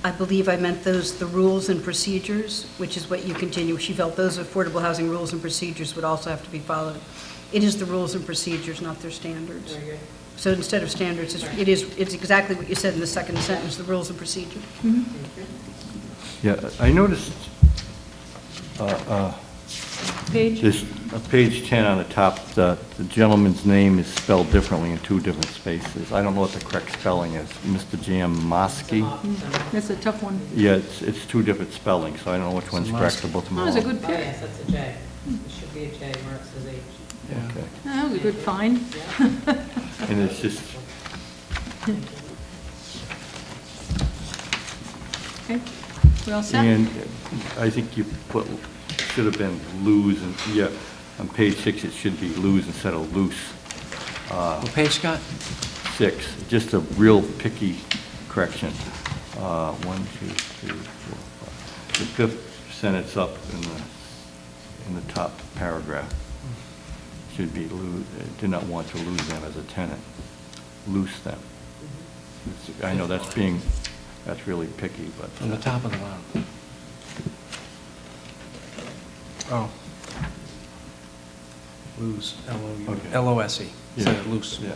I believe I meant the rules and procedures, which is what you continue. She felt those affordable housing rules and procedures would also have to be followed. It is the rules and procedures, not their standards. Very good. So instead of standards, it's exactly what you said in the second sentence, the rules and procedures. Yeah, I noticed Page? this, page 10 on the top, the gentleman's name is spelled differently in two different spaces. I don't know what the correct spelling is. Mr. Jamoski? That's a tough one. Yeah, it's two different spellings, so I don't know which one's correct, they're both That was a wrong. good Oh, pick. yes, that's a J. It should be a J where it says H. Okay. That was a good find. And it's just, Okay, we all set? and I think you put, should have been lose, and, yeah, on page 6, it should be lose instead of loose. What page, Scott? 6, just a real picky correction. 1, 2, 3, 4, 5. The fifth sentence up in the top paragraph should be lose, do not want to lose them as a tenant. Loose them. I know that's really picky, but. From the top of the bottom. Oh. Lose, Okay. L-O-S-E, instead of Yeah. loose. Yeah.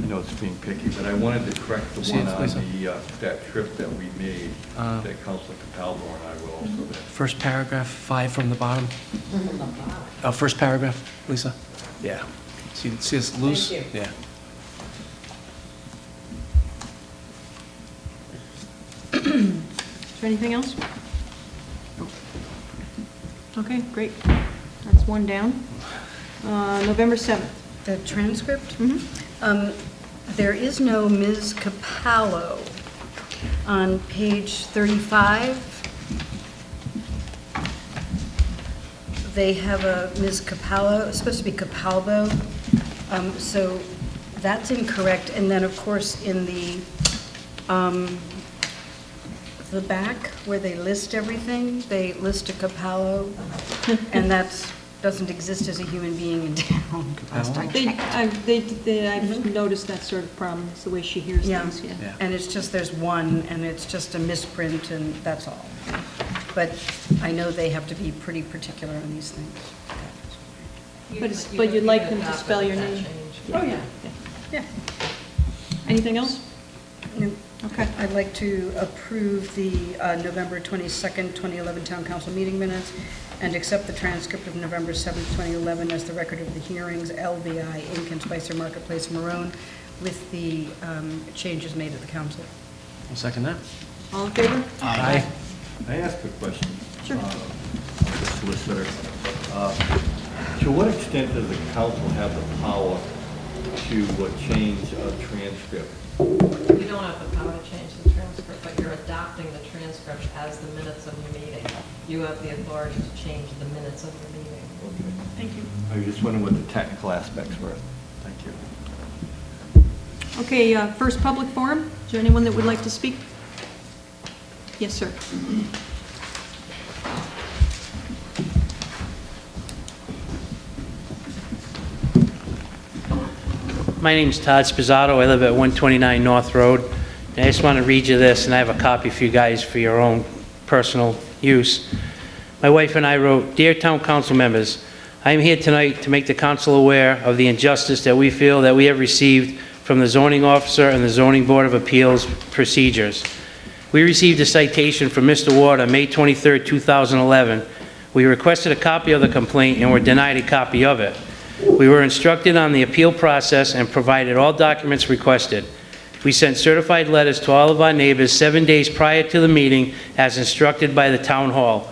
I know it's being picky, but I wanted to correct the See, one it's on Lisa. that trip that we made, Uh, that Councilor Capalbo and I were also there. First paragraph, 5 from the bottom. First paragraph, Lisa? Yeah. See it's loose? Thank you. Yeah. Is there anything else? Okay, great. That's one down. November 7th. The transcript? There is no Ms. Capallo on page 35. They have a Ms. Capallo, it's supposed to be Capalbo, so that's incorrect. And then, of course, in the back where they list everything, they list a Capallo, and that doesn't exist as a human being in town. Last I checked. I've noticed that sort of problem, it's the way she hears Yeah, things, yeah. Yeah. and it's just, there's one, and it's just a misprint, and that's all. But I know they have to be pretty particular on these things. But you'd like them to spell your name? Oh, yeah. Yeah. Anything else? No. Okay. I'd like to approve the November 22nd, 2011 Town Council meeting minutes and accept the transcript of November 7th, 2011 as the record of the hearings, LBI, Inc. and Spicer Marketplace, Marone, with the changes made at the council. I'll second that. All in favor? Aye. Can I ask a question? Sure. Of the solicitor. To what extent does the council have the power to change a transcript? You don't have the power to change the transcript, but you're adopting the transcript as the minutes of your meeting. You have the authority to change the minutes of your meeting. Okay. Thank you. I was just wondering what the technical aspects were. Thank you. Okay, first public forum. Is there anyone that would like to speak? Yes, sir. My name's Todd Spizzato. I live at 129 North Road. And I just want to read you this, and I have a copy for you guys for your own personal use. My wife and I wrote, "Dear Town Council members, I am here tonight to make the council aware of the injustice that we feel that we have received from the zoning officer and the Zoning Board of Appeals procedures. We received a citation from Mr. Ward on May 23, 2011. We requested a copy of the complaint and were denied a copy of it. We were instructed on the appeal process and provided all documents requested. We sent certified letters to all of our neighbors 7 days prior to the meeting as instructed by the town hall.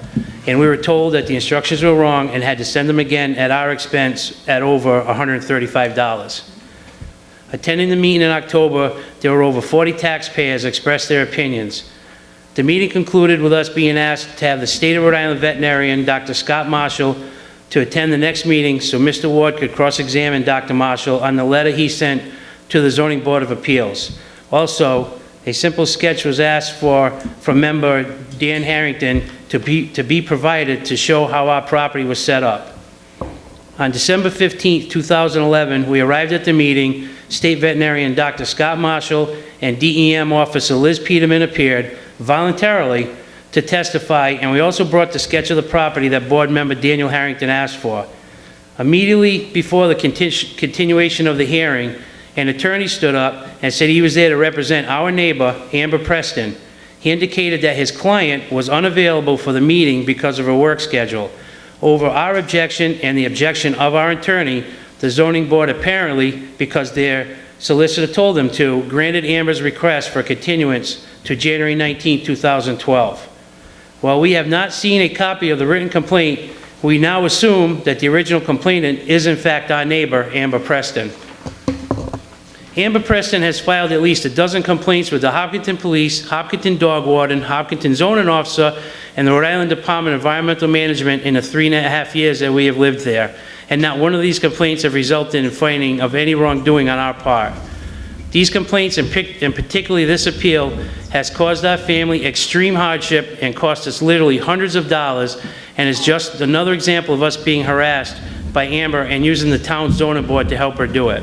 And we were told that the instructions were wrong and had to send them again at our expense at over $135. Attending the meeting in October, there were over 40 taxpayers expressed their opinions. The meeting concluded with us being asked to have the State of Rhode Island veterinarian, Dr. Scott Marshall, to attend the next meeting so Mr. Ward could cross-examine Dr. Marshall on the letter he sent to the Zoning Board of Appeals. Also, a simple sketch was asked for from member Dan Harrington to be provided to show how our property was set up. On December 15, 2011, we arrived at the meeting. State Veterinarian Dr. Scott Marshall and DEM Officer Liz Peterman appeared voluntarily to testify, and we also brought the sketch of the property that Board Member Daniel Harrington asked for. Immediately before the continuation of the hearing, an attorney stood up and said he was there to represent our neighbor, Amber Preston. He indicated that his client was unavailable for the meeting because of her work schedule. Over our objection and the objection of our attorney, the zoning board apparently, because their solicitor told them to, granted Amber's request for continuance to January 19, 2012. While we have not seen a copy of the written complaint, we now assume that the original complainant is in fact our neighbor, Amber Preston. Amber Preston has filed at least a dozen complaints with the Hopkinton Police, Hopkinton Dog Warden, Hopkinton Zoning Officer, and the Rhode Island Department of Environmental Management in the 3.5 years that we have lived there. And not one of these complaints have resulted in finding of any wrongdoing on our part. These complaints, and particularly this appeal, has caused our family extreme hardship and cost us literally hundreds of dollars, and is just another example of us being harassed by Amber and using the town zoning board to help her do it.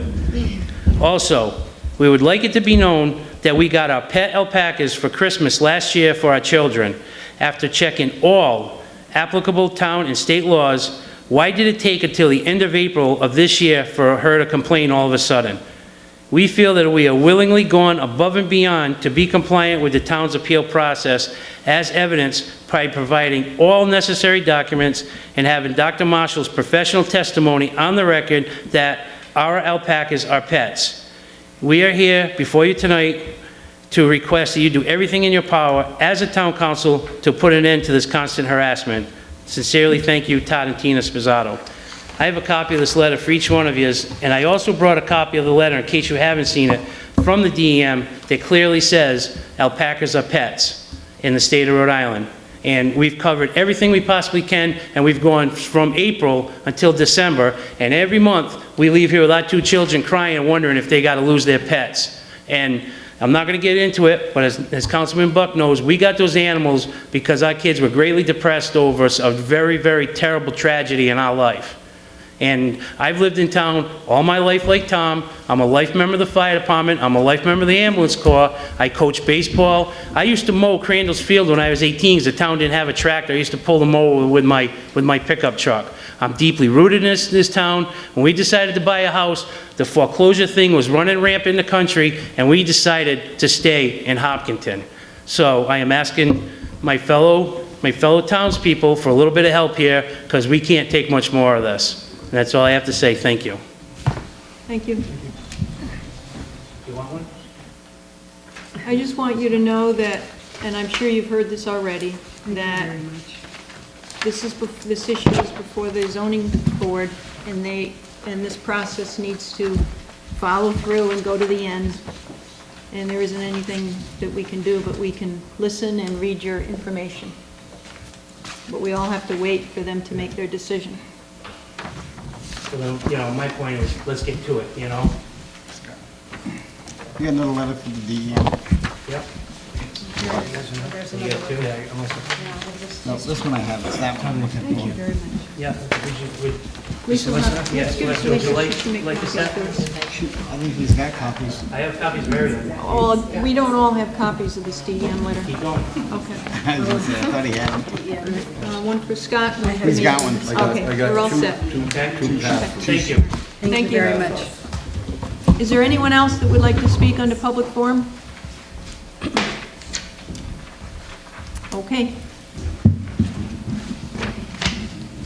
Also, we would like it to be known that we got our pet alpacas for Christmas last year for our children. After checking all applicable town and state laws, why did it take until the end of April of this year for her to complain all of a sudden? We feel that we are willingly gone above and beyond to be compliant with the town's appeal process, as evidenced by providing all necessary documents and having Dr. Marshall's professional testimony on the record that our alpacas are pets. We are here before you tonight to request that you do everything in your power as a town council to put an end to this constant harassment. Sincerely, thank you, Todd and Tina Spizzato. I have a copy of this letter for each one of you, and I also brought a copy of the letter, in case you haven't seen it, from the DEM that clearly says alpacas are pets in the state of Rhode Island. And we've covered everything we possibly can, and we've gone from April until December, and every month we leave here with our 2 children crying and wondering if they got to lose their pets. And I'm not going to get into it, but as Councilman Buck knows, we got those animals because our kids were greatly depressed over a very, very terrible tragedy in our life. And I've lived in town all my life like Tom. I'm a life member of the fire department. I'm a life member of the ambulance corps. I coach baseball. I used to mow Crandall's Field when I was 18 because the town didn't have a tractor. I used to pull the mower with my pickup truck. I'm deeply rooted in this town. When we decided to buy a house, the foreclosure thing was running rampant in the country, and we decided to stay in Hopkinton. So I am asking my fellow townspeople for a little bit of help here, because we can't take much more of this. And that's all I have to say. Thank you. Thank you. You want one? I just want you to know that, and I'm sure you've heard this already, that this issue is before the zoning board, and this process needs to follow through and go to the end. And there isn't anything that we can do, but we can listen and read your information. But we all have to wait for them to make their decision. So then, my point is, let's get to it, You got another letter from the DEM? Yep. There's You another got two? No, this one I have, it's that one. Thank you very much. Yeah. Lisa, let's give it to Would you Lisa. She can make like to copies set? for us. Shoot, I think he's got copies. I have copies of everything. Oh, we don't all have copies of this DEM letter. Keep going. Okay. I was gonna say, I thought he had them. One for Scott, one for me. He's got one. Okay, we're all set. Okay? Thank you. Thank you very much. Is there anyone else that would like to speak under public forum? Okay.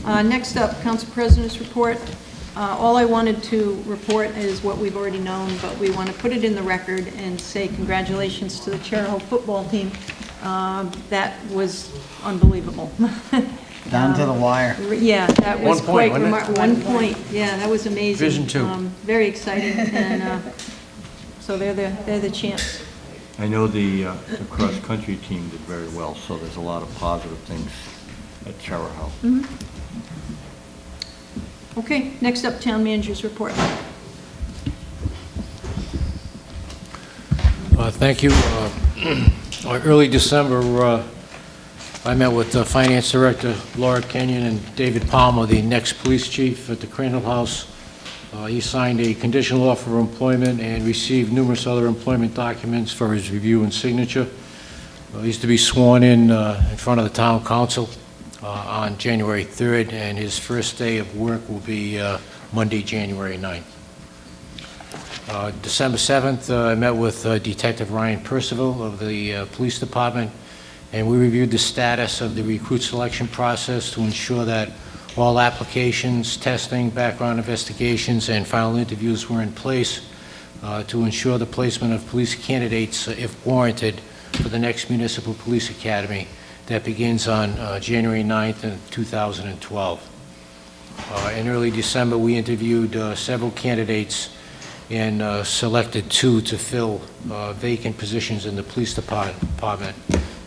Next up, Council President's report. All I wanted to report is what we've already known, but we want to put it in the record and say congratulations to the Charahoe football team. That was unbelievable. Down to the wire. Yeah, that was 1 point, quite wasn't it? remarkable. 1 point, yeah, that was amazing. Division two. Very exciting, and so they're the champs. I know the cross-country team did very well, so there's a lot of positive things at Charahoe. Okay, next up, Town Manager's report. Thank you. Early December, I met with the Finance Director, Laura Kenyon, and David Palmer, the next police chief at the Crandall House. He signed a conditional offer of employment and received numerous other employment documents for his review and signature. He's to be sworn in front of the town council on January 3rd, and his first day of work will be Monday, January 9th. December 7th, I met with Detective Ryan Percival of the Police Department, and we reviewed the status of the recruit selection process to ensure that all applications, testing, background investigations, and final interviews were in place to ensure the placement of police candidates, if warranted, for the next Municipal Police Academy that begins on January 9th in 2012. In early December, we interviewed several candidates and selected 2 to fill vacant positions in the police department.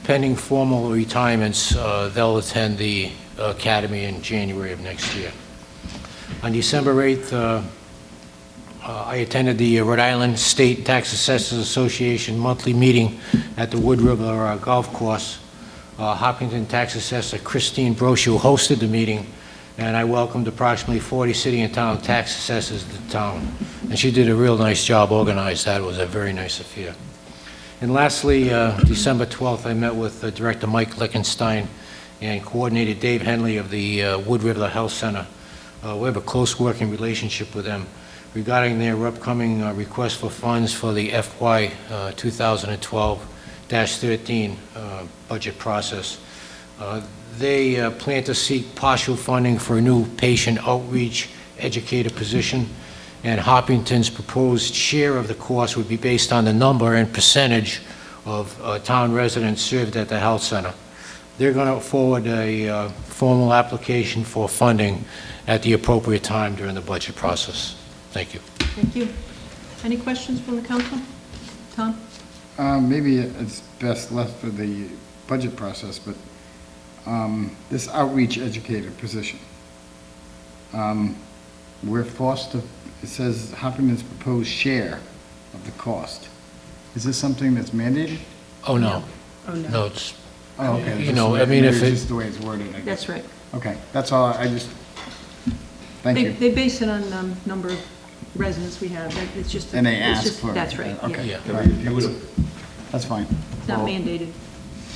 Pending formal retirements, they'll attend the academy in January of next year. On December 8th, I attended the Rhode Island State Tax Assessors Association monthly meeting at the Wood River Golf Course. Hopkinton Tax Assessor Christine Brochu hosted the meeting, and I welcomed approximately 40 city and town tax assessors to the town. And she did a real nice job organized that. It was a very nice affair. And lastly, December 12th, I met with Director Mike Lickenstein and Coordinator Dave Henley of the Wood River Health Center. We have a close working relationship with them regarding their upcoming request for funds for the FY 2012-13 budget process. They plan to seek partial funding for a new patient outreach educator position, and Hopkinton's proposed share of the cost would be based on the number and percentage of town residents served at the health center. They're going to forward a formal application for funding at the appropriate time during the budget process. Thank you. Thank you. Any questions from the council? Tom? Maybe it's best left for the budget process, but this outreach educator position, we're forced to, it says Hopkinton's proposed share of the cost. Is this something that's mandated? Oh, no. Oh, no. No, it's, Oh, okay. You know, I mean, if it- It's just the way it's worded, I guess. That's right. Okay, that's all, I just, thank you. They base it on number of residents we have. It's just. And they it's ask just- for it. That's right, Okay. yeah. yeah. Right. You would have, That's fine. It's not mandated.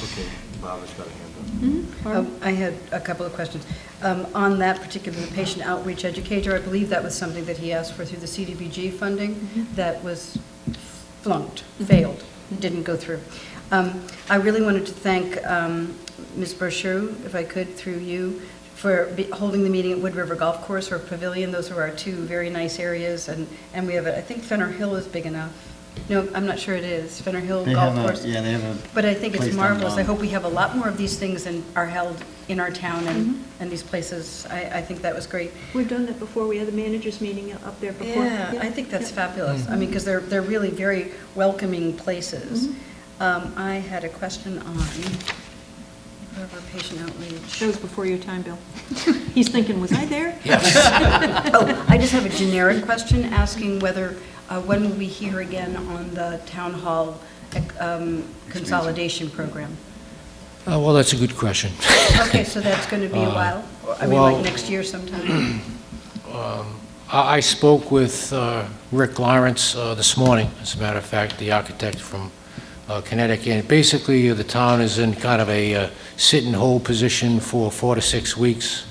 okay, Barbara's got a hand up. Barb? I had a couple of questions. On that particular patient outreach educator, I believe that was something that he asked for through the CDBG funding that was flunked, failed, didn't go through. I really wanted to thank Ms. Brochu, if I could, through you, for holding the meeting at Wood River Golf Course or Pavilion. Those are our 2 very nice areas, and we have, I think Fenner Hill is big enough. No, I'm not sure it is, Fenner Hill They Golf have Course. yeah, they have a. But I think it's place marvelous. I downtown. hope we have a lot more of these things and are held in our town and these places. I think that was great. We've done that before. We had the managers meeting up there before. Yeah, I think that's fabulous. I mean, because they're really very welcoming places. I had a question on whatever patient outreach. That was before your time, Bill. He's thinking, was I there? Oh, I just have a generic question asking whether, when will we hear again on the town hall consolidation program? Well, that's a good question. Okay, so that's going to be a while? I mean, well- like next year sometime? I spoke with Rick Lawrence this morning, as a matter of fact, the architect from Connecticut. And basically, the town is in kind of a sit-and-hold position for 4 to 6 weeks.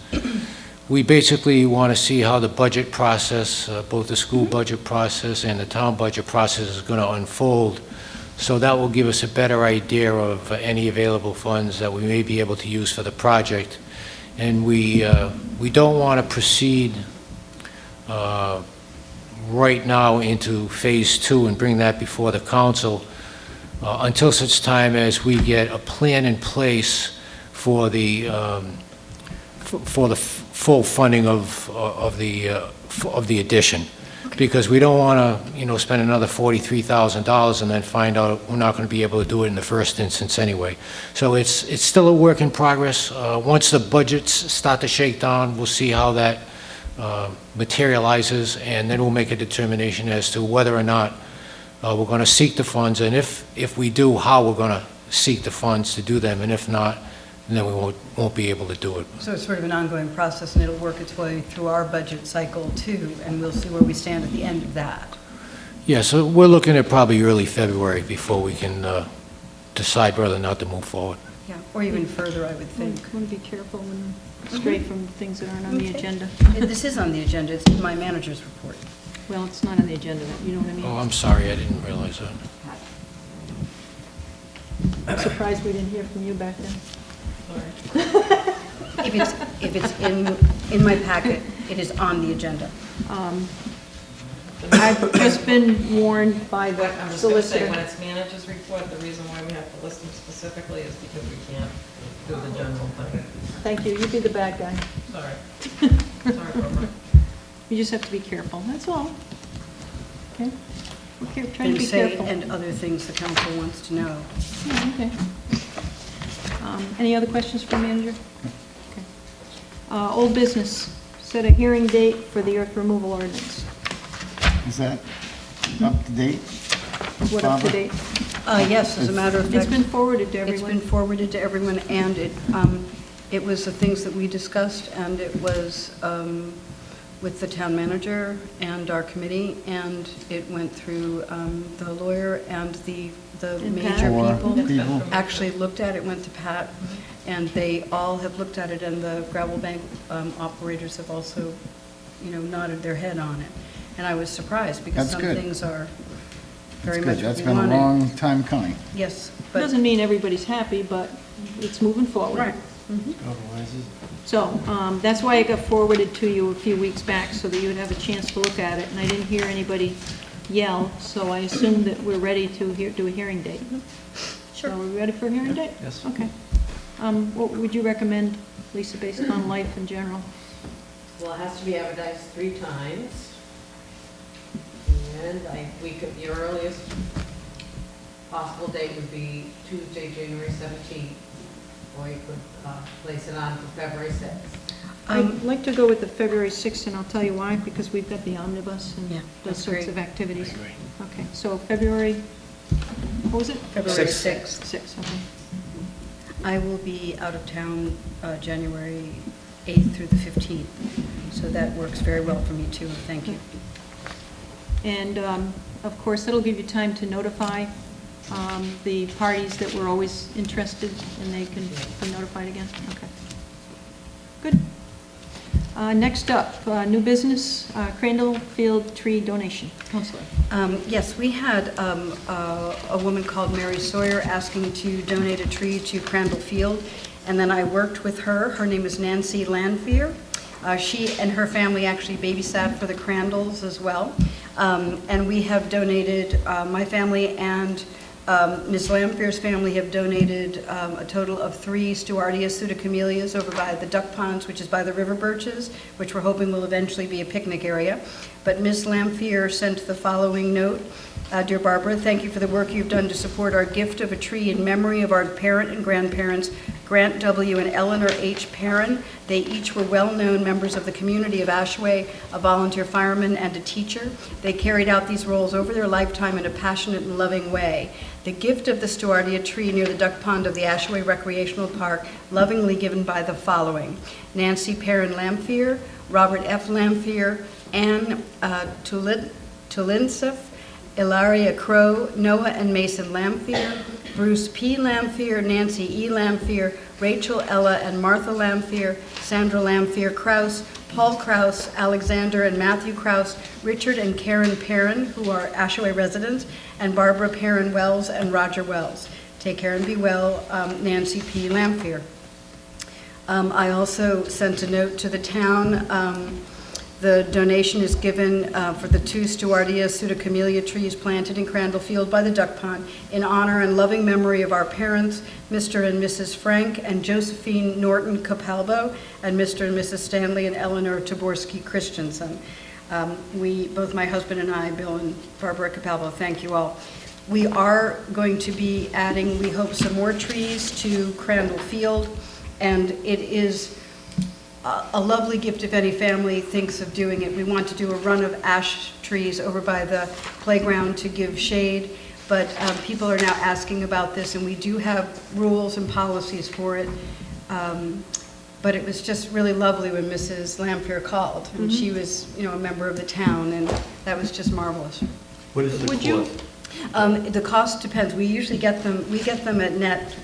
We basically want to see how the budget process, both the school budget process and the town budget process, is going to unfold. So that will give us a better idea of any available funds that we may be able to use for the project. And we don't want to proceed right now into Phase 2 and bring that before the council until such time as we get a plan in place for the full funding of the addition. Because we don't want to, spend another $43,000 and then find out we're not going to be able to do it in the first instance anyway. So it's still a work in progress. Once the budgets start to shake down, we'll see how that materializes, and then we'll make a determination as to whether or not we're going to seek the funds, and if we do, how we're going to seek the funds to do them, and if not, and then we won't be able to do it. So it's sort of an ongoing process, and it'll work its way through our budget cycle too, and we'll see where we stand at the end of that. Yeah, so we're looking at probably early February before we can decide whether or not to move forward. Yeah, or even further, I would think. Want to be careful when stray from things that aren't on the Okay. agenda. This is on the agenda, it's in my manager's report. Well, it's not on the agenda, you know what I mean? Oh, I'm sorry, I didn't realize that. I'm surprised we didn't hear from you back then. If it's in my packet, it is on the agenda. I've just been warned by the I'm just going to say, solicitor. when it's manager's report, the reason why we have to list them specifically is because we can't do the general thing. Thank you, you be the bad guy. Sorry. Sorry, Barbara. You just have to be careful, that's all. Okay? We're trying to And be say, careful. and other things the council wants to know. Oh, okay. Any other questions for manager? Okay. Old business, set a hearing date for the earth removal ordinance. Is that up to date? What up to Barbara? date? Yes, as a matter of fact. It's been forwarded to It's everyone. been forwarded to everyone, and it was the things that we discussed, and it was with the town manager and our committee, and it went through the lawyer and the And major Pat. people. Four people. Actually looked at it, went to Pat, and they all have looked at it, and the gravel bank operators have also, nodded their head on it. And I was surprised, because That's some good. things are very That's much good. what That's we been a wanted. long time coming. Yes, but. Doesn't mean everybody's happy, but it's moving forward. Right. So, that's why it got forwarded to you a few weeks back, so that you would have a chance to look at it, and I didn't hear anybody yell, so I assume that we're ready to do a hearing date. Sure. So are we ready for a hearing date? Yes. Okay. What would you recommend, Lisa, based on life in general? Well, it has to be advertised 3 times. And your earliest possible date would be Tuesday, January 17th, or you could place it on for February 6th. I'd like to go with the February 6th, and I'll tell you why, because we've got the omnibus and Yeah, those that's sorts great. of activities. Okay, so February, what was it? February Sixth. 6th. 6th, okay. I will be out of town January 8th through the 15th, so that works very well for me too, thank you. And, of course, that'll give you time to notify the parties that were always interested, and they can be notified again? Okay. Good. Next up, new business, Crandall Field tree donation. Counselor. Yes, we had a woman called Mary Sawyer asking to donate a tree to Crandall Field, and then I worked with her. Her name is Nancy Lanfear. She and her family actually babysat for the Crandalls as well. And we have donated, my family and Ms. Lamfear's family have donated a total of 3 Stewardia pseudocamellias over by the duck ponds, which is by the river birches, which we're hoping will eventually be a picnic area. But Ms. Lamfear sent the following note. Dear Barbara, thank you for the work you've done to support our gift of a tree in memory of our parent and grandparents, Grant W. and Eleanor H. Perrin. They each were well-known members of the community of Ashway, a volunteer fireman and a teacher. They carried out these roles over their lifetime in a passionate and loving way. The gift of the Stewardia tree near the duck pond of the Ashway Recreational Park, lovingly given by the following: Nancy Perrin Lamfear, Robert F. Lamfear, Ann Tulinsef, Ilaria Crow, Noah and Mason Lamfear, Bruce P. Lamfear, Nancy E. Lamfear, Rachel, Ella, and Martha Lamfear, Sandra Lamfear Kraus, Paul Kraus, Alexander and Matthew Kraus, Richard and Karen Perrin, who are Ashaway residents, and Barbara Perrin Wells and Roger Wells. Take care and be well, Nancy P. Lamfear. I also sent a note to the town. The donation is given for the 2 Stewardia pseudocamellia trees planted in Crandall Field by the duck pond in honor and loving memory of our parents, Mr. and Mrs. Frank and Josephine Norton Capalbo, and Mr. and Mrs. Stanley and Eleanor Taborski Christensen. Both my husband and I, Bill and Barbara Capalbo, thank you all. We are going to be adding, we hope, some more trees to Crandall Field, and it is a lovely gift if any family thinks of doing it. We want to do a run of ash trees over by the playground to give shade, but people are now asking about this, and we do have rules and policies for it. But it was just really lovely when Mrs. Lampier called, and she was, a member of the town, and that was just marvelous. What is the Would you- cost? The cost depends. We usually get them at net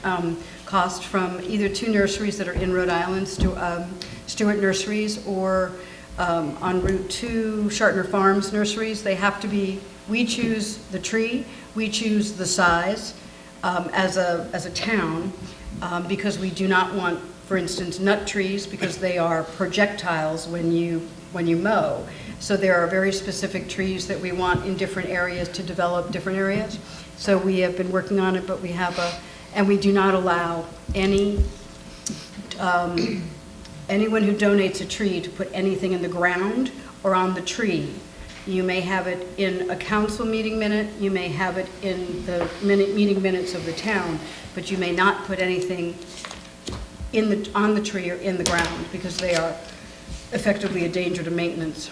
cost from either two nurseries that are in Rhode Island, Stewart Nurseries, or en route to Shartner Farms Nurseries. They have to be, we choose the tree, we choose the size as a town, because we do not want, for instance, nut trees, because they are projectiles when you mow. So there are very specific trees that we want in different areas to develop different areas. So we have been working on it, but we have and we do not allow anyone who donates a tree to put anything in the ground or on the tree. You may have it in a council meeting minute, you may have it in the meeting minutes of the town, but you may not put anything on the tree or in the ground, because they are effectively a danger to maintenance.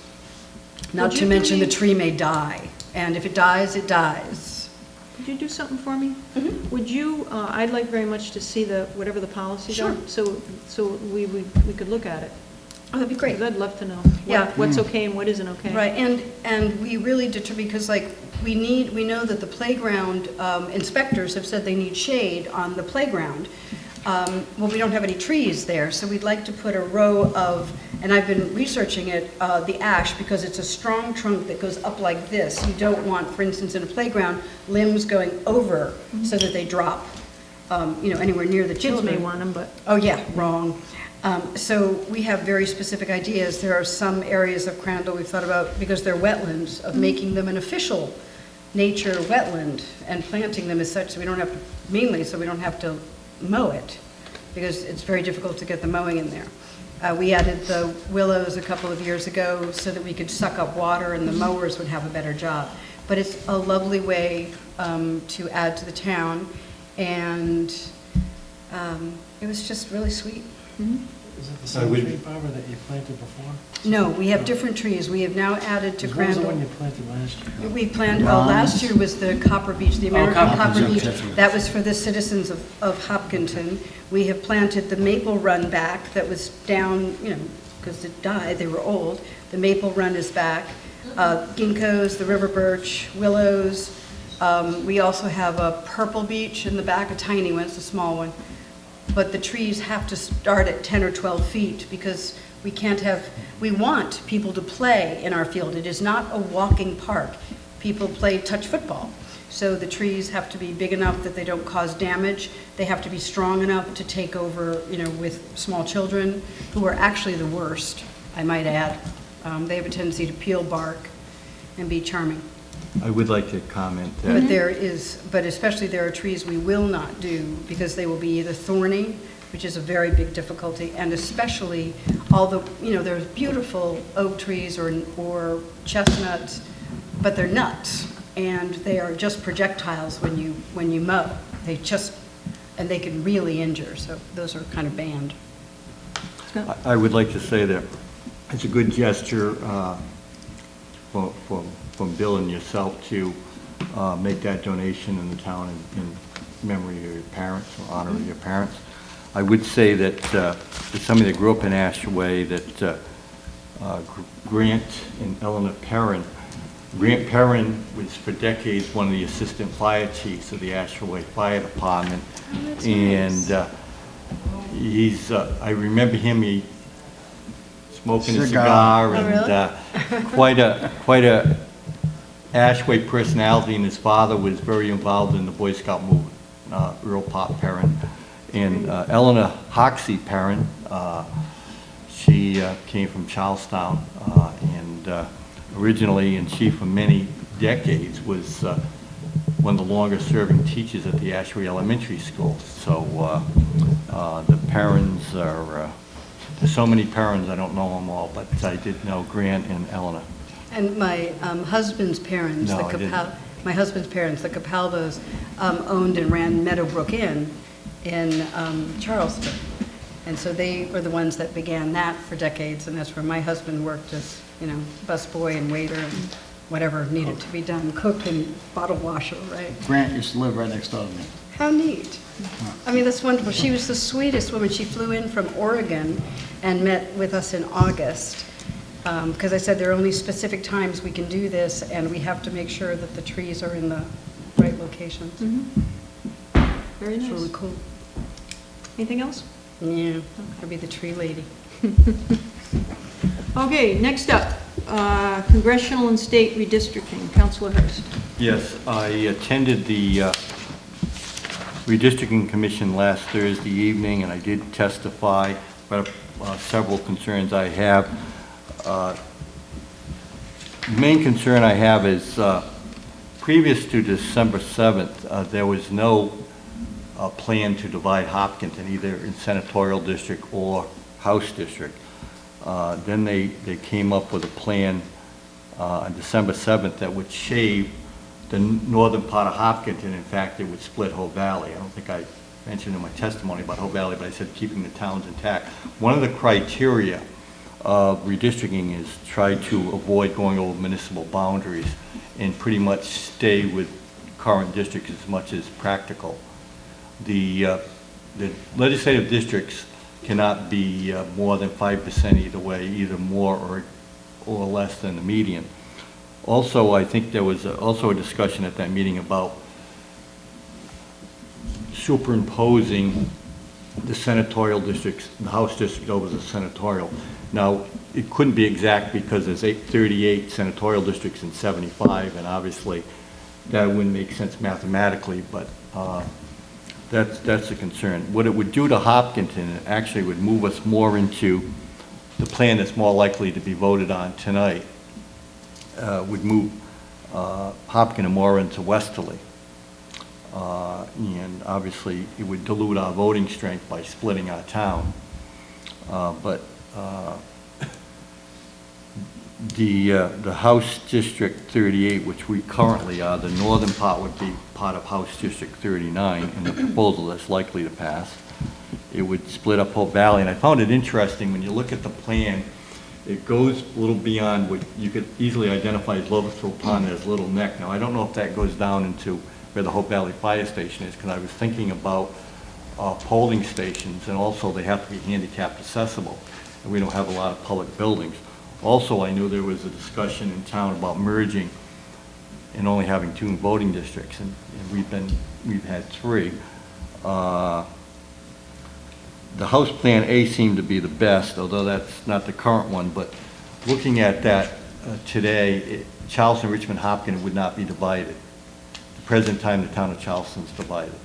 Not Would to you mention the believe- tree may die, and if it dies, it dies. Could you do something for me? Would you, I'd like very much to see whatever the policies are, Sure. so we could look at it. Oh, that'd be great. Because I'd love to know Yeah. what's okay and what isn't okay. Right, and we really determine, because we know that the playground inspectors have said they need shade on the playground. Well, we don't have any trees there, so we'd like to put a row of, and I've been researching it, the ash, because it's a strong trunk that goes up like this. You don't want, for instance, in a playground, limbs going over so that they drop, anywhere near the Kids children. may want them, but Oh, yeah, wrong. So we have very specific ideas. There are some areas of Crandall we've thought about, because they're wetlands, of making them an official nature wetland and planting them as such, so we don't have to, mainly so we don't have to mow it, because it's very difficult to get the mowing in there. We added the willows a couple of years ago so that we could suck up water and the mowers would have a better job. But it's a lovely way to add to the town, and it was just really sweet. Is it the same tree, Barbara, that you planted before? No, we have different trees. We have now added to What was the one you Crandall. planted last year? We planted, last year was the Copper Beech, the American Copper Copper Beech, Beech. that's right. That was for the citizens of Hopkinton. We have planted the maple run back that was down, because it died, they were old. The maple run is back. Ginkgos, the river birch, willows. We also have a purple beech in the back, a tiny one, it's a small one. But the trees have to start at 10 or 12 feet, because we want people to play in our field. It is not a walking park. People play touch football. So the trees have to be big enough that they don't cause damage. They have to be strong enough to take over, with small children, who are actually the worst, I might add. They have a tendency to peel bark and be charming. I would like to comment that But especially there are trees we will not do, because they will be either thorny, which is a very big difficulty, and especially there's beautiful oak trees or chestnuts, but they're nuts, and they are just projectiles when you mow. And they can really injure, so those are kind of banned. I would like to say that it's a good gesture from Bill and yourself to make that donation in the town in memory of your parents, or honor of your parents. I would say that for somebody that grew up in Ashaway, that Grant and Eleanor Perrin, Grant Perrin was for decades one of the assistant fire chiefs of the Ashaway Fire Department. And I remember him, smoking a cigar, and quite a Ashaway personality, and his father was very involved in the Boy Scout movement, Earl Pop Perrin. And Eleanor Hoxie Perrin, she came from Charlestown, and originally, and she for many decades was one of the longest serving teachers at the Ashaway Elementary School. So the Perrins are, there's so many Perrins, I don't know them all, but I did know Grant and Eleanor. And my husband's parents, No, I didn't. my husband's parents, the Capaldos, owned and ran Meadowbrook Inn in Charleston. And so they were the ones that began that for decades, and that's where my husband worked as, busboy and waiter and whatever needed to be done, cook and bottle washer, right? Grant used to live right next door to me. How neat. I mean, that's wonderful. She was the sweetest woman. She flew in from Oregon and met with us in August, because I said there are only specific times we can do this, and we have to make sure that the trees are in the right locations. Very It's really nice. cool. Anything else? Yeah, I'll be the tree lady. Okay, next up, congressional and state redistricting. Councilor Hurst. Yes, I attended the redistricting commission last Thursday evening, and I did testify about several concerns I have. The main concern I have is, previous to December 7th, there was no plan to divide Hopkinton, either in senatorial district or House district. Then they came up with a plan on December 7th that would shave the northern part of Hopkinton. In fact, it would split Hope Valley. I don't think I mentioned in my testimony about Hope Valley, but I said keeping the towns intact. One of the criteria of redistricting is try to avoid going over municipal boundaries and pretty much stay with current districts as much as practical. The legislative districts cannot be more than 5% either way, either more or less than the median. Also, I think there was also a discussion at that meeting about superimposing the senatorial districts, the House district over the senatorial. Now, it couldn't be exact because there's 38 senatorial districts and 75, and obviously that wouldn't make sense mathematically, but that's a concern. What it would do to Hopkinton, it actually would move us more into the plan that's more likely to be voted on tonight, would move Hopkinton more into Westerly. And obviously, it would dilute our voting strength by splitting our town. But the House District 38, which we currently are, the northern part would be part of House District 39, and the proposal that's likely to pass. It would split up Hope Valley, and I found it interesting when you look at the plan. It goes a little beyond what you could easily identify as Loverthrow Pond as Little Neck. Now, I don't know if that goes down into where the Hope Valley Fire Station is, because I was thinking about polling stations, and also they have to be handicapped accessible, and we don't have a lot of public buildings. Also, I knew there was a discussion in town about merging and only having 2 voting districts, and we've had 3. The House Plan A seemed to be the best, although that's not the current one, but looking at that today, Charleston, Richmond, Hopkins would not be divided. At the present time, the town of Charleston's divided.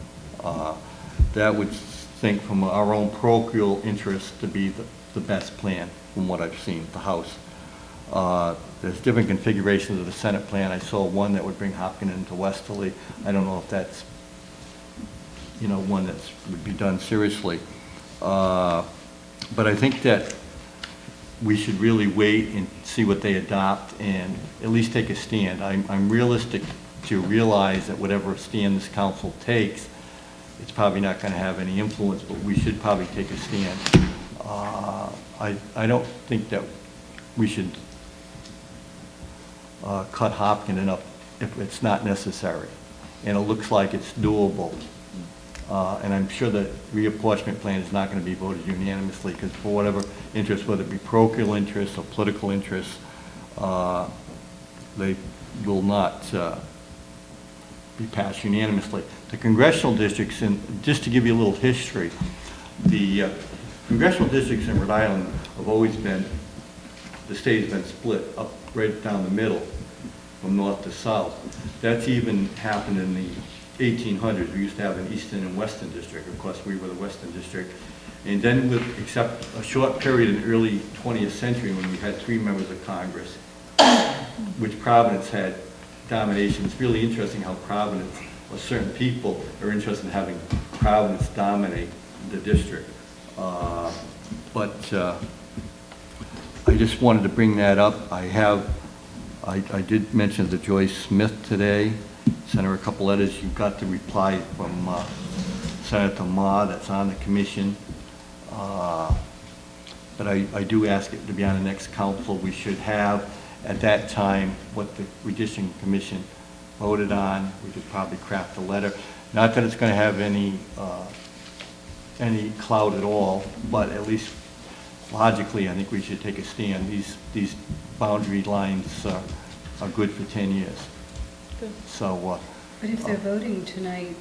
That would think from our own parochial interest to be the best plan from what I've seen, the House. There's different configurations of the Senate plan. I saw one that would bring Hopkins into Westerly. I don't know if that's, one that would be done seriously. But I think that we should really wait and see what they adopt and at least take a stand. I'm realistic to realize that whatever stand this council takes, it's probably not going to have any influence, but we should probably take a stand. I don't think that we should cut Hopkinton up if it's not necessary, and it looks like it's doable. And I'm sure the reapportionment plan is not going to be voted unanimously, because for whatever interest, whether it be parochial interests or political interests, they will not be passed unanimously. The congressional districts, and just to give you a little history, the congressional districts in Rhode Island have always been, the state has been split up right down the middle from north to south. That's even happened in the 1800s. We used to have an eastern and western district. Of course, we were the western district. And then, except a short period in the early 20th century when we had 3 members of Congress, which Providence had domination. It's really interesting how Providence, or certain people, are interested in having Providence dominate the district. But I just wanted to bring that up. I did mention to Joyce Smith today, sent her a couple letters. You got the reply from Senator Ma that's on the commission. But I do ask it to be on the next council. We should have, at that time, what the redistricting commission voted on. We could probably craft a letter. Not that it's going to have any clout at all, but at least logically, I think we should take a stand. These boundary lines are good for 10 years. Good. So, But if they're voting tonight,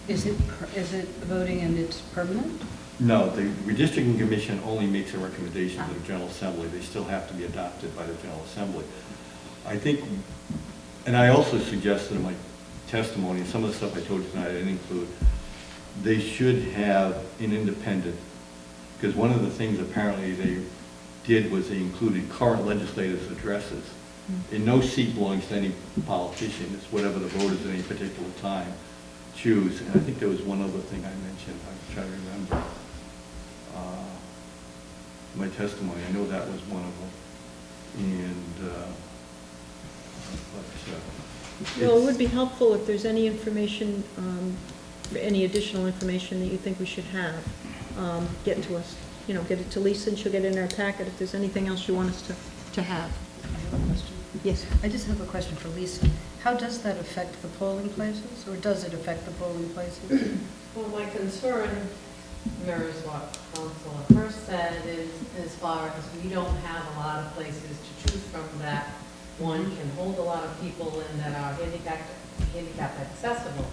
is it voting and it's permanent? no, the redistricting commission only makes a recommendation to the General Assembly. They still have to be adopted by the General Assembly. I think, and I also suggested in my testimony, and some of the stuff I told you tonight I didn't include, they should have an independent, because one of the things apparently they did was they included current legislators' addresses. And no seat belongs to any politician, it's whatever the voters at any particular time choose. And I think there was one other thing I mentioned, I'm trying to remember. My testimony, I know that was one of them. And, Well, it would be helpful if there's any information, any additional information that you think we should have, get to us. You know, get it to Lisa, and she'll get it in our packet if there's anything else you want us to have. I have a question. Yes. I just have a question for Lisa. How does that affect the polling places, or does it affect the polling places? Well, my concern mirrors what Council first said, is as far as we don't have a lot of places to choose from that one can hold a lot of people in that are handicap accessible.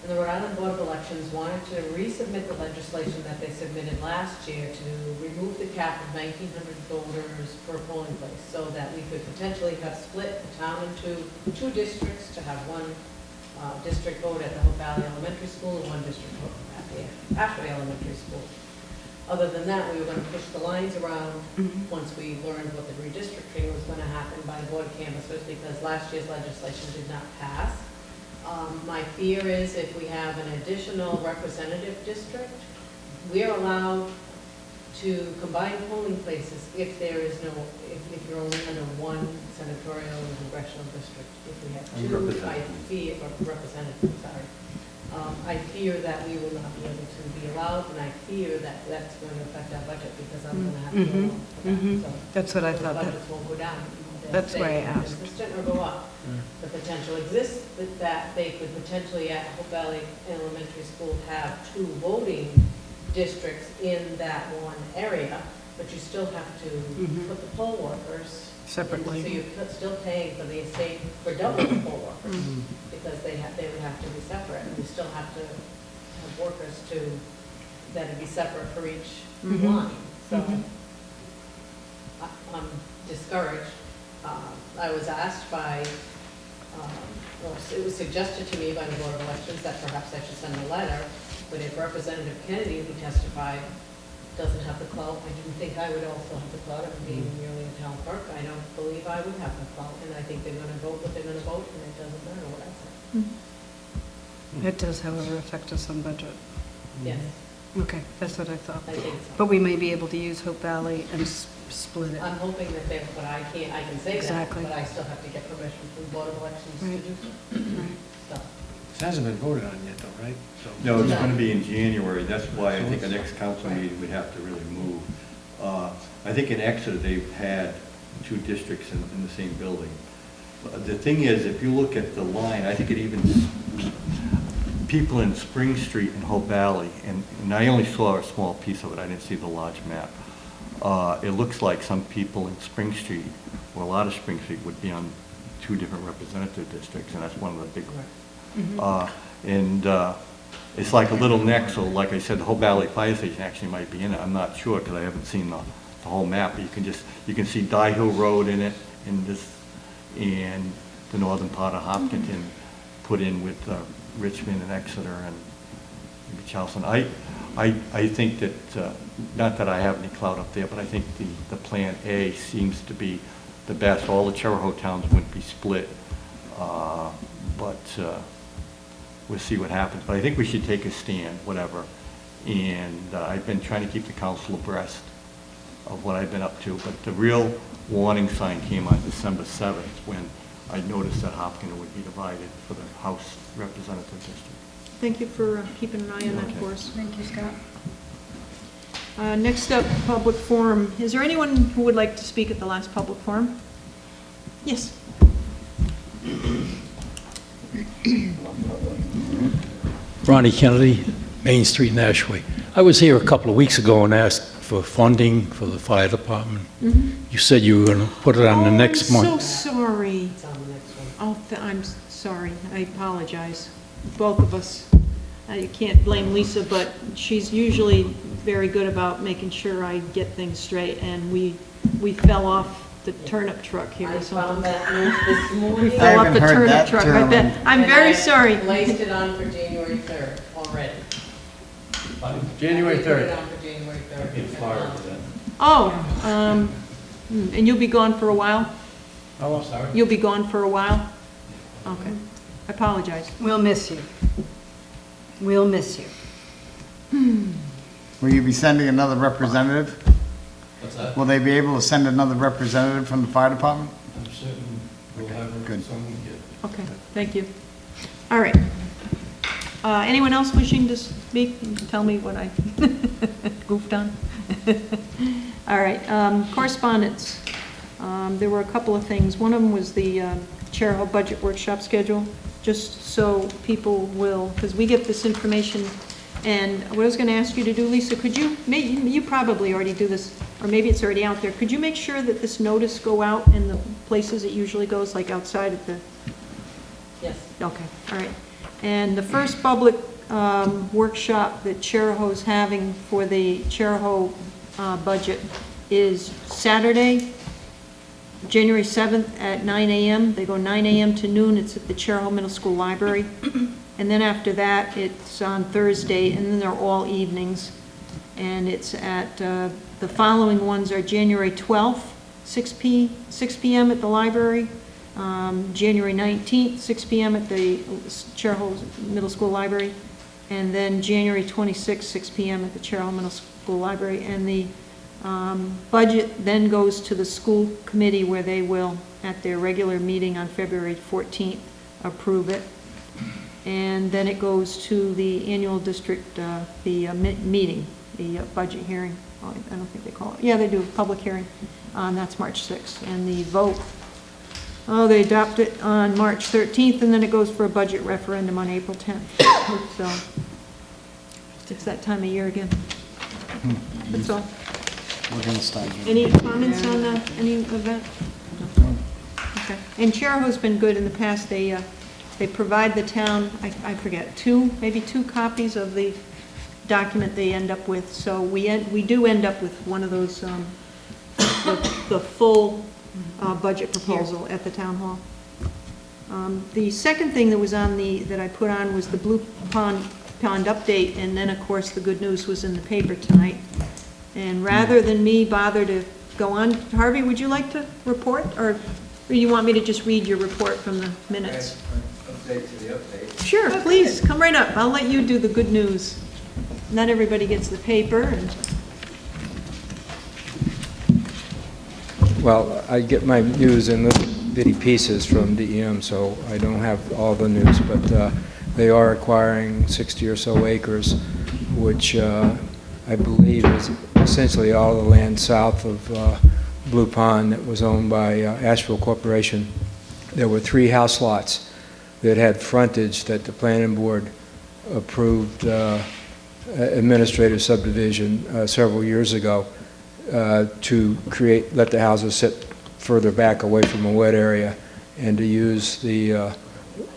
And the Rhode Island Board of Elections wanted to resubmit the legislation that they submitted last year to remove the cap of 1,900 voters per polling place, so that we could potentially have split the town into two districts, to have one district vote at the Hope Valley Elementary School and one district vote at the Ashway Elementary School. Other than that, we were going to push the lines around once we learned what the redistricting was going to happen by the board of canvassers, because last year's legislation did not pass. My fear is if we have an additional representative district, we are allowed to combine polling places if there is no, if you're only under one senatorial and congressional district. If we have two, I fear, or representative, sorry. I fear that we will not be able to be allowed, and I fear that that's going to affect our budget, because I'm going to have to go along for that. So That's what I the thought. budgets won't go down. They'll That's stay why I asked. consistent or go up. The potential exists that they could potentially at Hope Valley Elementary School have two voting districts in that one area, but you still have to put the poll workers Separately. So you're still paying for the estate for double the poll workers, because they would have to be separate, and you still have to have workers that'd be separate for each line. So I'm discouraged. I was asked by, well, it was suggested to me by the Board of Elections that perhaps I should send a letter, but if Representative Kennedy, who testified, doesn't have the clout, I didn't think I would also have the clout of being merely a town clerk. I don't believe I would have the clout, and I think they're going to vote what they're going to vote, and it doesn't matter what I say. It does, however, affect us on budget. Yes, Okay, that's what I thought. I think so. But we may be able to use Hope Valley and split it. I'm hoping that they, but I can say that, Exactly. but I still have to get permission from the Board of Elections to Right. do so. So. This hasn't been voted on yet, though, right? So no, it's going to be in January. That's why I think the next council meeting we have to really move. I think in Exeter, they've had two districts in the same building. The thing is, if you look at the line, I think it even, people in Spring Street and Hope Valley, and I only saw a small piece of it, I didn't see the large map. It looks like some people in Spring Street, or a lot of Spring Street, would be on two different representative districts, and that's one of the big, it's like a little neck, so like I said, the Hope Valley Fire Station actually might be in it. I'm not sure, because I haven't seen the whole map, but you can see Dye Hill Road in it, and the northern part of Hopkinton put in with Richmond and Exeter and maybe Charleston. I think that, not that I have any clout up there, but I think the Plan A seems to be the best. All the Charahoe towns wouldn't be split, but we'll see what happens. But I think we should take a stand, whatever. And I've been trying to keep the council abreast of what I've been up to. But the real warning sign came on December 7th, when I noticed that Hopkinton would be divided for the House Representative District. Thank you for keeping an eye on that Okay. for us. Thank you, Scott. Next up, public forum. Is there anyone who would like to speak at the last public forum? Yes. Ronnie Kennedy, Main Street, Nashua. I was here a couple of weeks ago and asked for funding for the fire department. You said you were going to put it on the next month. I'm so sorry. It's on the next one. Oh, I'm sorry. I apologize. Both of us. You can't blame Lisa, but she's usually very good about making sure I get things straight, and we fell off the turnip truck here I or found something. that news this We morning. I fell off haven't the heard turnip that truck, I term. bet. I'm And very I sorry. Placed it on for January 3rd already. January I put it 3rd. on for January 3rd. Get fired for that. Oh, and you'll be gone for a while? Oh, I'm sorry. You'll be gone for a while? Okay. I apologize. We'll miss you. We'll miss you. Will you be sending another representative? What's that? Will they be able to send another representative from the fire department? I'm certain we'll have Good. someone get. Okay, thank you. All right. Anyone else wishing to speak? Tell me what I goofed on. All right, correspondence. There were a couple of things. One of them was the Chair Budget Workshop schedule, just so people will, because we get this information. And what I was going to ask you to do, Lisa, could you, you probably already do this, or maybe it's already out there. Could you make sure that this notice go out in the places it usually goes, like outside at the... Yes. Okay, all right. And the first public workshop that Cheraho's having for the Cheraho budget is Saturday, January 7th at 9 a.m. They go 9 a.m. to noon. It's at the Cheraho Middle School Library. And then after that, it's on Thursday, and then they're all evenings. And it's at, the following ones are January 12th, 6 p.m. at the library. January 19th, 6 p.m. at the Cheraho Middle School Library, and then January 26th, 6 p.m. at the Cheraho Middle School Library. And the budget then goes to the school committee, where they will, at their regular meeting on February 14th, approve it. And then it goes to the annual district, meeting, the budget hearing. Oh, I don't think they call it. Yeah, they do, public hearing. That's March 6th. And the vote, they adopt it on March 13th, and then it goes for a budget referendum on April 10th. So it's that time of year again. That's all. We're going to start. Any comments on any event? No. Okay. And Cheraho's been good in the past. They provide the town, I forget, maybe two copies of the document they end up with. So we do end up with one of those, the full budget proposal at the town hall. The second thing that was on that I put on was the Blue Pond update, and then of course the good news was in the paper tonight. And rather than me bother to go on, Harvey, would you like to report, or you want me to just read your report from the minutes? Update to the update. Sure, please, come right up. I'll let you do the good news. Not everybody gets the paper. And Well, I get my news in little bitty pieces from DEM, so I don't have all the news, but they are acquiring 60 or so acres, which I believe is essentially all the land south of Blue Pond that was owned by Asheville Corporation. There were 3 house lots that had frontage that the planning board approved administrative subdivision several years ago to let the houses sit further back away from a wet area and to use the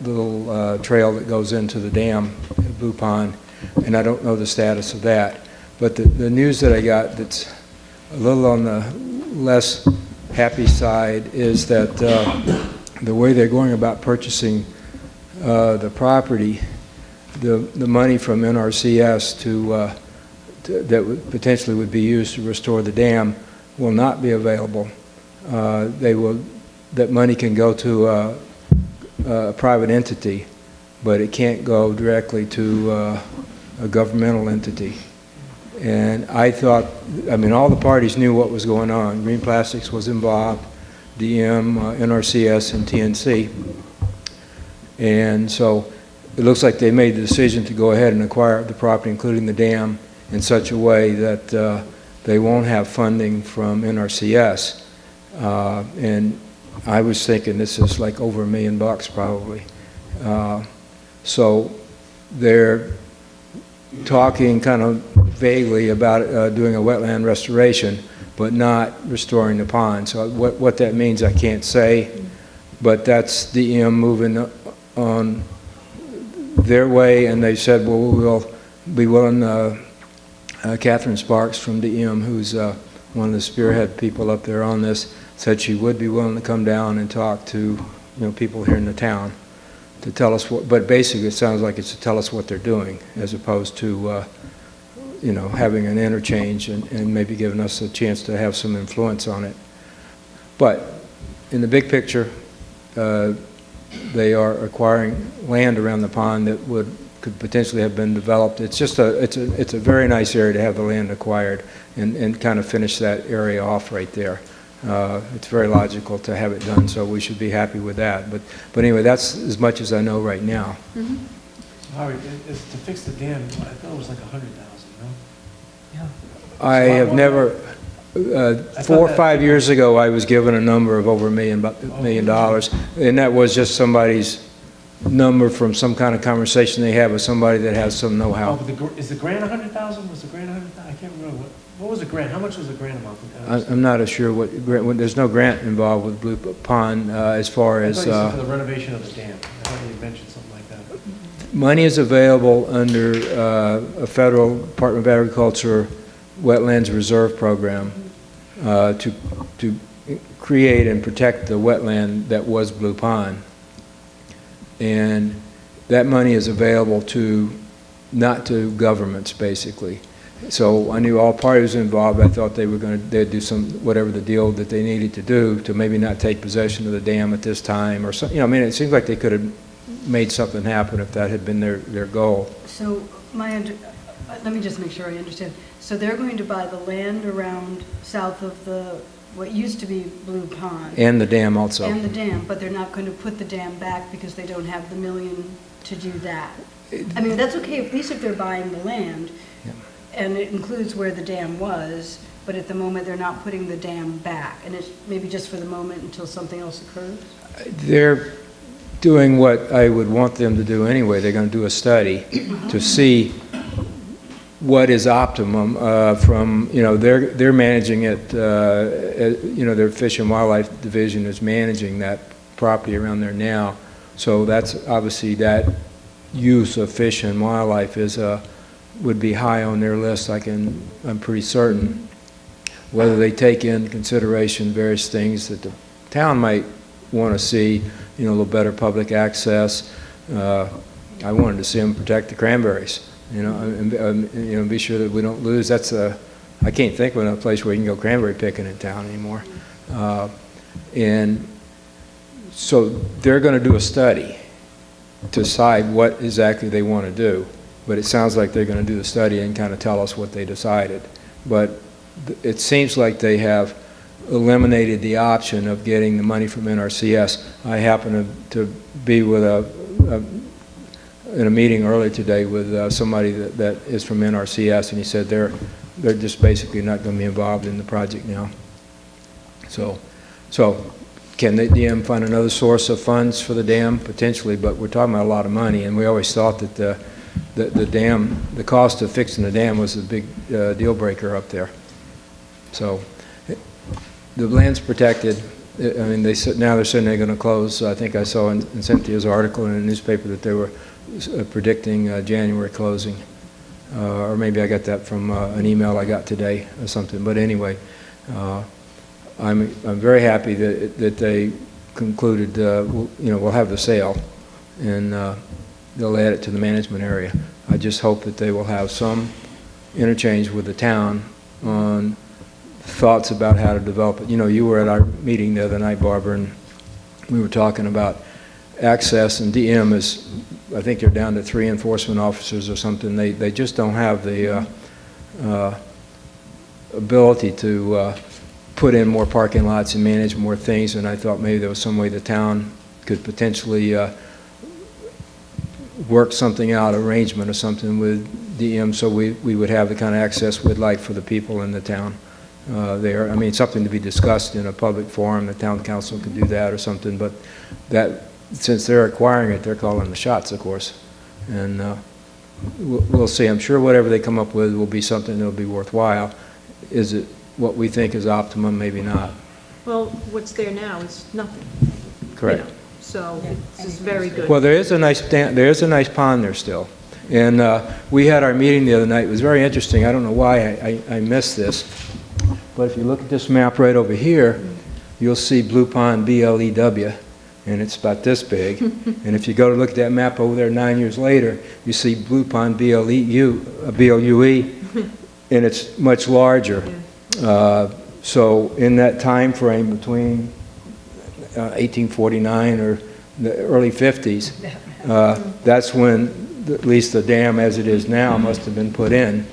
little trail that goes into the dam at Blue Pond. And I don't know the status of that. But the news that I got that's a little on the less happy side is that the way they're going about purchasing the property, the money from NRCS that potentially would be used to restore the dam will not be available. That money can go to a private entity, but it can't go directly to a governmental entity. And I thought, all the parties knew what was going on. Green Plastics was involved, DM, NRCS, and TNC. And so it looks like they made the decision to go ahead and acquire the property, including the dam, in such a way that they won't have funding from NRCS. And I was thinking this is like over $1 million probably. So they're talking kind of vaguely about doing a wetland restoration, but not restoring the pond. So what that means, I can't say, but that's DEM moving on their way, and they said, well, we'll be willing, Catherine Sparks from DEM, who's one of the spearhead people up there on this, said she would be willing to come down and talk to people here in the town to tell us what, but basically it sounds like it's to tell us what they're doing, as opposed to having an interchange and maybe giving us a chance to have some influence on it. But in the big picture, they are acquiring land around the pond that could potentially have been developed. It's just it's a very nice area to have the land acquired and kind of finish that area off right there. It's very logical to have it done, so we should be happy with that. But anyway, that's as much as I know right now. Howard, to fix the dam, I thought it was like 100,000, no? Yeah. I have never, 4 or 5 years ago, I was given a number of over $1 million, and that was just somebody's number from some kind of conversation they have with somebody that has some know-how. Oh, but is the grant 100,000? Was the grant 100,000? I can't remember. What was the grant? How much was the grant amount? I'm not sure what grant. There's no grant involved with Blue Pond as far as. I thought you said for the renovation of the dam. I thought you mentioned something like that. Money is available under a federal Department of Agriculture Wetlands Reserve Program to create and protect the wetland that was Blue Pond. And that money is available not to governments, basically. So I knew all parties involved. I thought they'd do whatever the deal that they needed to do to maybe not take possession of the dam at this time, or something. I mean, it seems like they could have made something happen if that had been their goal. So let me just make sure I understand. So they're going to buy the land around south of what used to be Blue Pond. And the dam also. And the dam, but they're not going to put the dam back because they don't have the million to do that. I mean, that's okay, at least if they're buying the land, yeah. And it includes where the dam was, but at the moment they're not putting the dam back, and it's maybe just for the moment until something else occurs? They're doing what I would want them to do anyway. They're going to do a study to see what is optimum from, they're managing it, their Fish and Wildlife Division is managing that property around there now. So that's obviously that use of fish and wildlife would be high on their list, I'm pretty certain. Whether they take in consideration various things that the town might want to see, a little better public access. I wanted to see them protect the cranberries, and be sure that we don't lose. I can't think of another place where you can go cranberry picking in town anymore. And so they're going to do a study to decide what exactly they want to do. But it sounds like they're going to do the study and kind of tell us what they decided. But it seems like they have eliminated the option of getting the money from NRCS. I happened to be with in a meeting earlier today with somebody that is from NRCS, and he said they're just basically not going to be involved in the project now. So can the DM find another source of funds for the dam? Potentially, but we're talking about a lot of money, and we always thought that the dam, the cost of fixing the dam was a big deal breaker up there. So the land's protected. I mean, now they're saying they're going to close. I think I saw in Cynthia's article in the newspaper that they were predicting January closing. Or maybe I got that from an email I got today or something. But anyway, I'm very happy that they concluded, we'll have the sale, and they'll add it to the management area. I just hope that they will have some interchange with the town on thoughts about how to develop it. You were at our meeting the other night, Barbara, and we were talking about access, and DM is, I think they're down to 3 enforcement officers or something. They just don't have the ability to put in more parking lots and manage more things, and I thought maybe there was some way the town could potentially work something out, arrangement or something with DM, so we would have the kind of access we'd like for the people in the town there. I mean, something to be discussed in a public forum. The town council could do that or something, but that, since they're acquiring it, they're calling the shots, of course. And we'll see. I'm sure whatever they come up with will be something that'll be worthwhile. Is it what we think is optimum? Maybe not. Well, what's there now is nothing. Correct. You know, so it's very good. Well, there is a nice pond there still. And we had our meeting the other night. It was very interesting. I don't know why I missed this. But if you look at this map right over here, you'll see Blue Pond, B-L-E-W, and it's about this big. And if you go to look at that map over there 9 years later, you see Blue Pond, B-L-U-E, and it's much larger. So in that time frame between 1849 or the early 50s, that's when at least the dam as it is now must have been put in.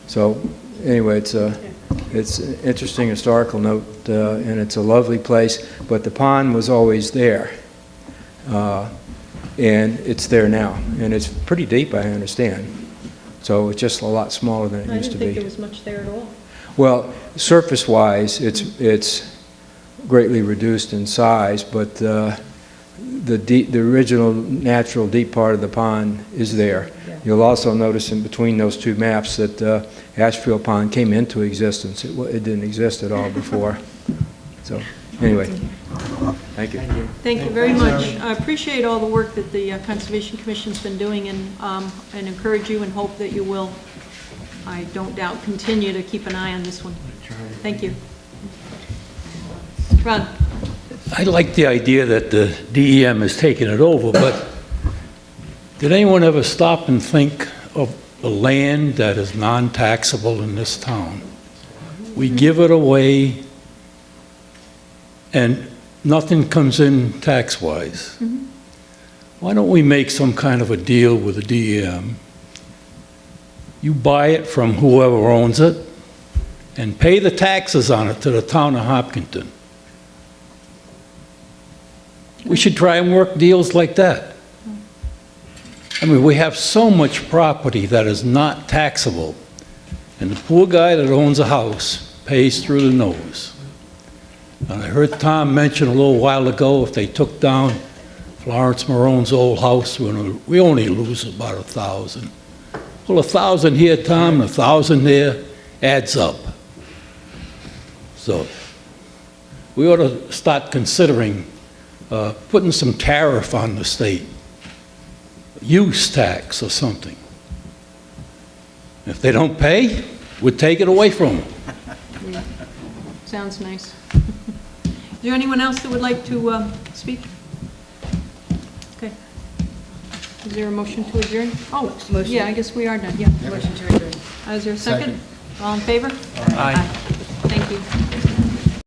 So anyway, it's an interesting historical note, and it's a lovely place, but the pond was always there. And it's there now, and it's pretty deep, I understand. So it's just a lot smaller than it used to be. I didn't think there was much there at all. Well, surface-wise, it's greatly reduced in size, but the original natural deep part of the pond is there. You'll also notice in between those two maps that Ashfield Pond came into existence. It didn't exist at all before. So anyway, thank you. Thank you very much. I appreciate all the work that the Conservation Commission's been doing, and encourage you and hope that you will, I don't doubt, continue to keep an eye on this one. Thank you. Ron? I like the idea that the DEM is taking it over, but did anyone ever stop and think of the land that is non-taxable in this town? We give it away and nothing comes in tax-wise. Why don't we make some kind of a deal with the DEM? You buy it from whoever owns it and pay the taxes on it to the town of Hopkinton. We should try and work deals like that. I mean, we have so much property that is not taxable, and the poor guy that owns a house pays through the nose. And I heard Tom mention a little while ago, if they took down Florence Marone's old house, we only lose about 1,000. Well, 1,000 here, Tom, 1,000 there adds up. So we ought to start considering putting some tariff on the state, use tax or something. If they don't pay, we'd take it away from them. Sounds nice. Is there anyone else that would like to speak? Okay. Is there a motion to adjourn? Oh, Motion. yeah, I guess we are done, yeah. Motion to adjourn. Is there a second? All in favor? Aye.